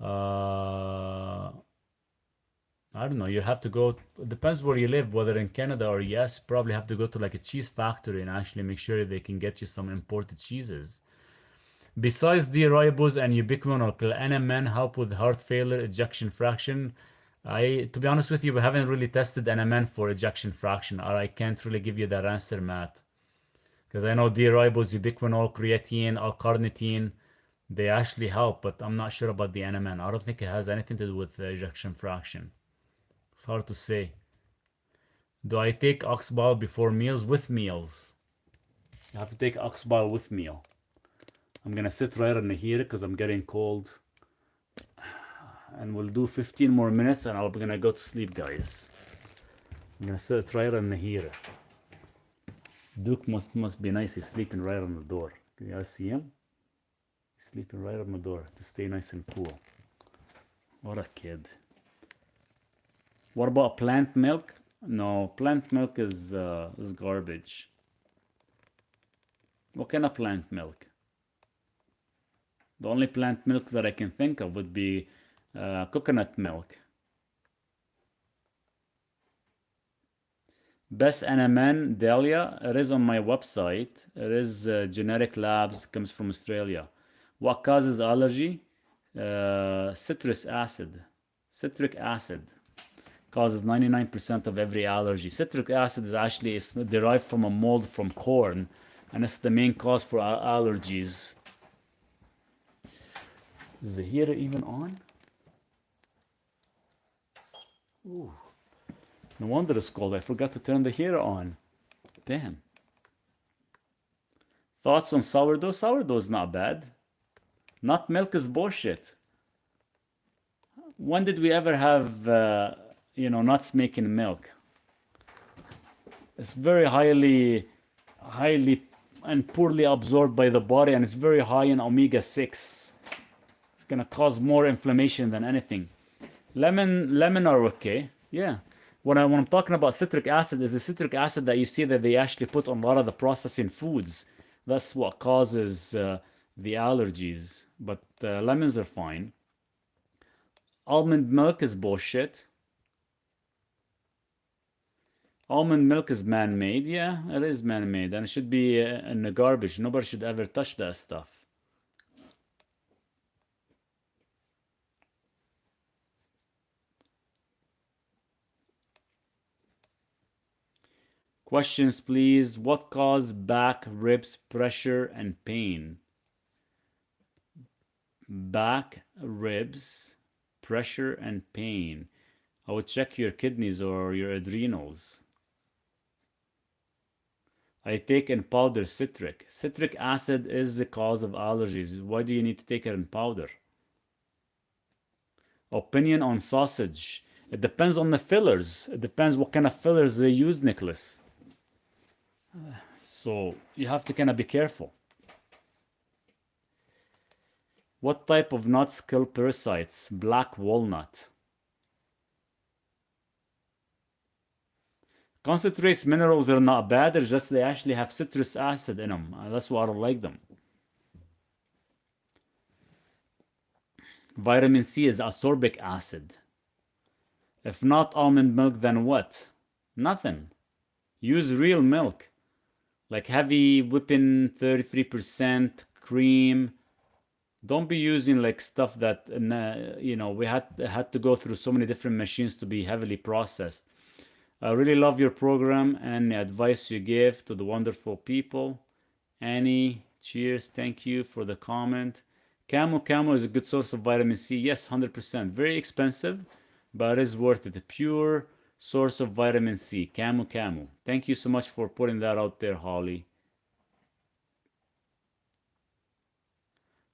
I don't know. You have to go. It depends where you live, whether in Canada or US. Probably have to go to like a cheese factory and actually make sure they can get you some imported cheeses. Besides D-ribose and ubiquinol, NMN help with heart failure, ejection fraction. To be honest with you, we haven't really tested NMN for ejection fraction, or I can't really give you that answer, Matt. Because I know D-ribose, ubiquinol, creatine, L-carnitine, they actually help, but I'm not sure about the NMN. I don't think it has anything to do with the ejection fraction. It's hard to say. Do I take ox bile before meals? With meals. You have to take ox bile with meal. I'm gonna sit right in here because I'm getting cold. And we'll do 15 more minutes and I'm gonna go to sleep, guys. I'm gonna sit right in here. Duke must be nice. He's sleeping right on the door. Can you guys see him? He's sleeping right on the door to stay nice and cool. What a kid. What about plant milk? No, plant milk is garbage. What kind of plant milk? The only plant milk that I can think of would be coconut milk. Best NMN, Dahlia, it is on my website. It is Genetic Labs, comes from Australia. What causes allergy? Citric acid. Citric acid causes 99% of every allergy. Citric acid is actually derived from a mold from corn, and it's the main cause for allergies. Is the heater even on? Ooh. No wonder it's cold. I forgot to turn the heater on. Damn. Thoughts on sourdough? Sourdough is not bad. Nut milk is bullshit. When did we ever have, nuts making milk? It's very highly and poorly absorbed by the body, and it's very high in omega-6. It's gonna cause more inflammation than anything. Lemon are okay. Yeah. When I'm talking about citric acid, is the citric acid that you see that they actually put on a lot of the processing foods. That's what causes the allergies. But lemons are fine. Almond milk is bullshit. Almond milk is man-made. Yeah, it is man-made. And it should be in the garbage. Nobody should ever touch that stuff. Questions, please. What causes back, ribs, pressure, and pain? Back, ribs, pressure, and pain. I would check your kidneys or your adrenals. I take in powder citric. Citric acid is the cause of allergies. Why do you need to take it in powder? Opinion on sausage. It depends on the fillers. It depends what kind of fillers they use, Nicholas. So you have to kind of be careful. What type of nuts kill parasites? Black walnut. Concentrates minerals are not bad. It's just they actually have citrus acid in them. That's why I don't like them. Vitamin C is ascorbic acid. If not almond milk, then what? Nothing. Use real milk. Like heavy whipping, 33% cream. Don't be using like stuff that, we had to go through so many different machines to be heavily processed. I really love your program and the advice you give to the wonderful people. Annie, cheers. Thank you for the comment. Camo is a good source of vitamin C. Yes, 100%. Very expensive, but it is worth it. A pure source of vitamin C. Camo. Thank you so much for putting that out there, Holly.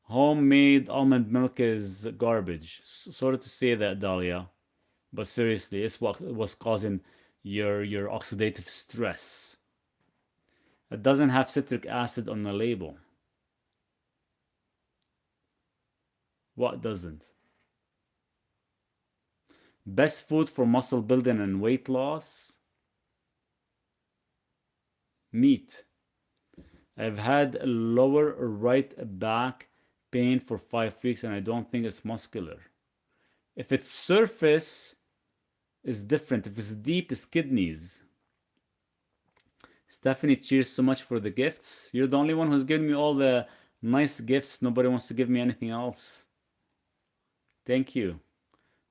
Homemade almond milk is garbage. Sorry to say that, Dahlia, but seriously, it's what was causing your oxidative stress. It doesn't have citric acid on the label. What doesn't? Best food for muscle building and weight loss? Meat. I've had lower right back pain for 5 weeks and I don't think it's muscular. If it's surface, it's different. If it's deep, it's kidneys. Stephanie, cheers so much for the gifts. You're the only one who's given me all the nice gifts. Nobody wants to give me anything else. Thank you.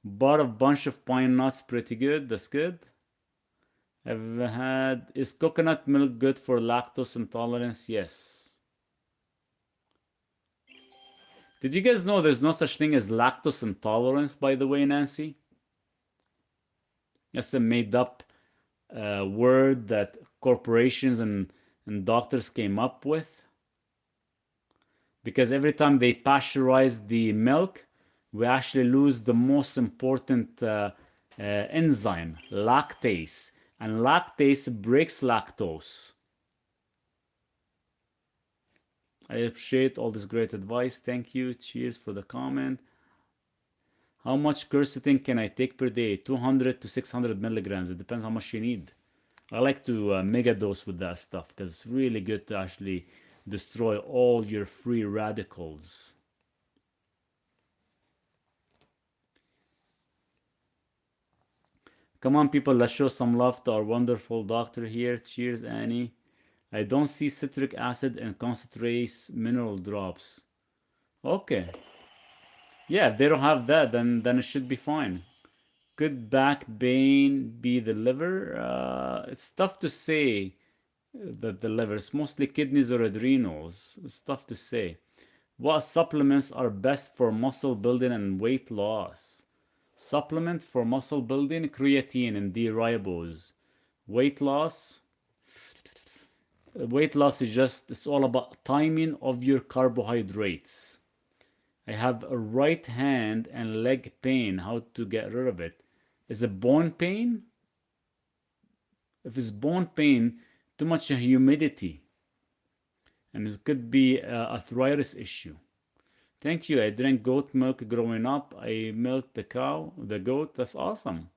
Bought a bunch of pine nuts. Pretty good. That's good. I've had... Is coconut milk good for lactose intolerance? Yes. Did you guys know there's no such thing as lactose intolerance, by the way, Nancy? That's a made-up word that corporations and doctors came up with. Because every time they pasteurize the milk, we actually lose the most important enzyme, lactase. And lactase breaks lactose. I appreciate all this great advice. Thank you. Cheers for the comment. How much quercetin can I take per day? 200 to 600 milligrams. It depends how much you need. I like to mega dose with that stuff because it's really good to actually destroy all your free radicals. Come on, people, let's show some love to our wonderful doctor here. Cheers, Annie. I don't see citric acid and concentrates mineral drops. Okay. Yeah, if they don't have that, then it should be fine. Could back pain be the liver? It's tough to say that the liver. It's mostly kidneys or adrenals. It's tough to say. What supplements are best for muscle building and weight loss? Supplement for muscle building, creatine and D-ribose. Weight loss? Weight loss is just, it's all about timing of your carbohydrates. I have a right hand and leg pain. How to get rid of it? Is it bone pain? If it's bone pain, too much humidity. And it could be an arthritis issue. Thank you. I drank goat milk growing up. I milked the goat. That's awesome.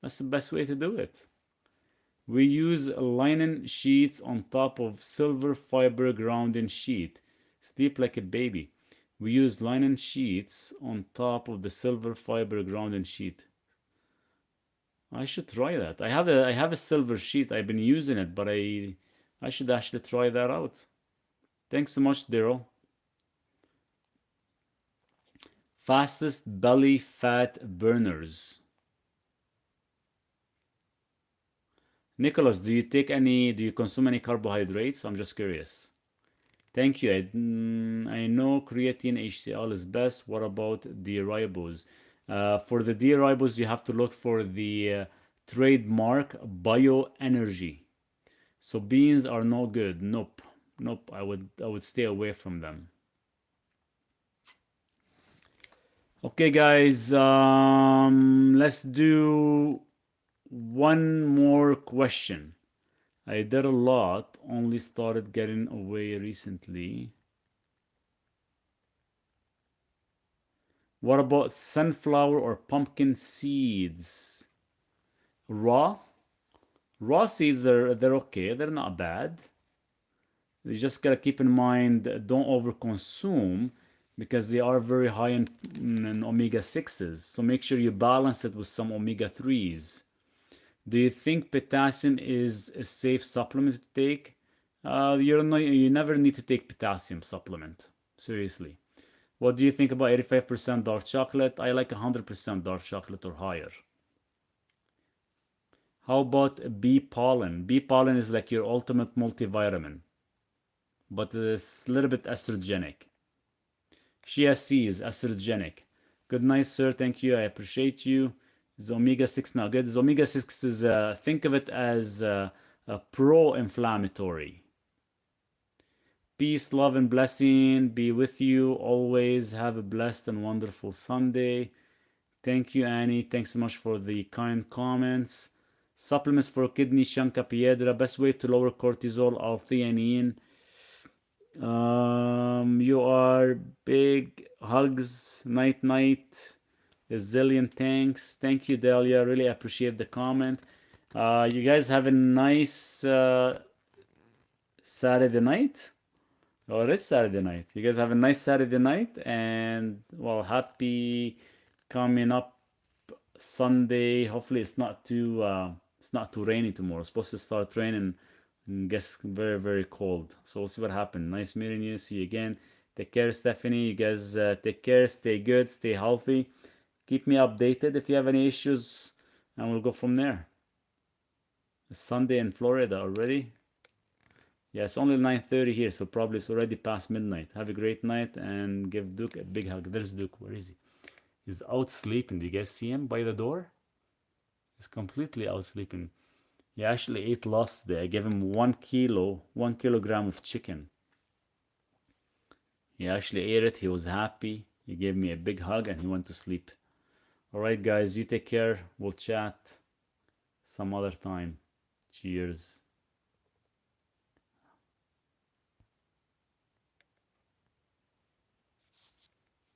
That's the best way to do it. We use linen sheets on top of silver fiber grounding sheet. Sleep like a baby. We use linen sheets on top of the silver fiber grounding sheet. I should try that. I have a silver sheet. I've been using it, but I should actually try that out. Thanks so much, Daryl. Fastest belly fat burners. Nicholas, do you consume any carbohydrates? I'm just curious. Thank you. I know creatine HCl is best. What about D-ribose? For the D-ribose, you have to look for the trademark bioenergy. So beans are no good. Nope. I would stay away from them. Okay, guys. Let's do one more question. I did a lot, only started getting away recently. What about sunflower or pumpkin seeds? Raw seeds they're okay, they're not bad. You just gotta keep in mind, don't overconsume because they are very high in omega-6s. So make sure you balance it with some omega-3s. Do you think potassium is a safe supplement to take? You never need to take potassium supplement. Seriously. What do you think about 85% dark chocolate? I like 100% dark chocolate or higher. How about bee pollen? Bee pollen is like your ultimate multivitamin, but it's a little bit estrogenic. Chia seeds, estrogenic. Good night, sir. Thank you. I appreciate you. Is omega-6 now good? Is omega-6 is think of it as a pro-inflammatory. Peace, love, and blessing be with you always. Have a blessed and wonderful Sunday. Thank you, Annie. Thanks so much for the kind comments. Supplements for kidney, shanka piedra. Best way to lower cortisol, L-theanine. You are big. Hugs. Night, night. A zillion thanks. Thank you, Delia. Really appreciate the comment. You guys have a nice Saturday night. Oh, it is Saturday night. You guys have a nice Saturday night, and well, happy coming up Sunday. Hopefully, it's not too rainy tomorrow. It's supposed to start raining and gets very, very cold. So we'll see what happens. Nice meeting you. See you again. Take care, Stephanie. You guys take care. Stay good. Stay healthy. Keep me updated if you have any issues, and we'll go from there. It's Sunday in Florida already. Yeah, it's only 9:30 here, so probably it's already past midnight. Have a great night and give Duke a big hug. There's Duke. Where is he? He's out sleeping. Do you guys see him by the door? He's completely out sleeping. He actually ate lost today. I gave him 1 kilogram of chicken. He actually ate it. He was happy. He gave me a big hug and he went to sleep. All right, guys, you take care. We'll chat some other time. Cheers.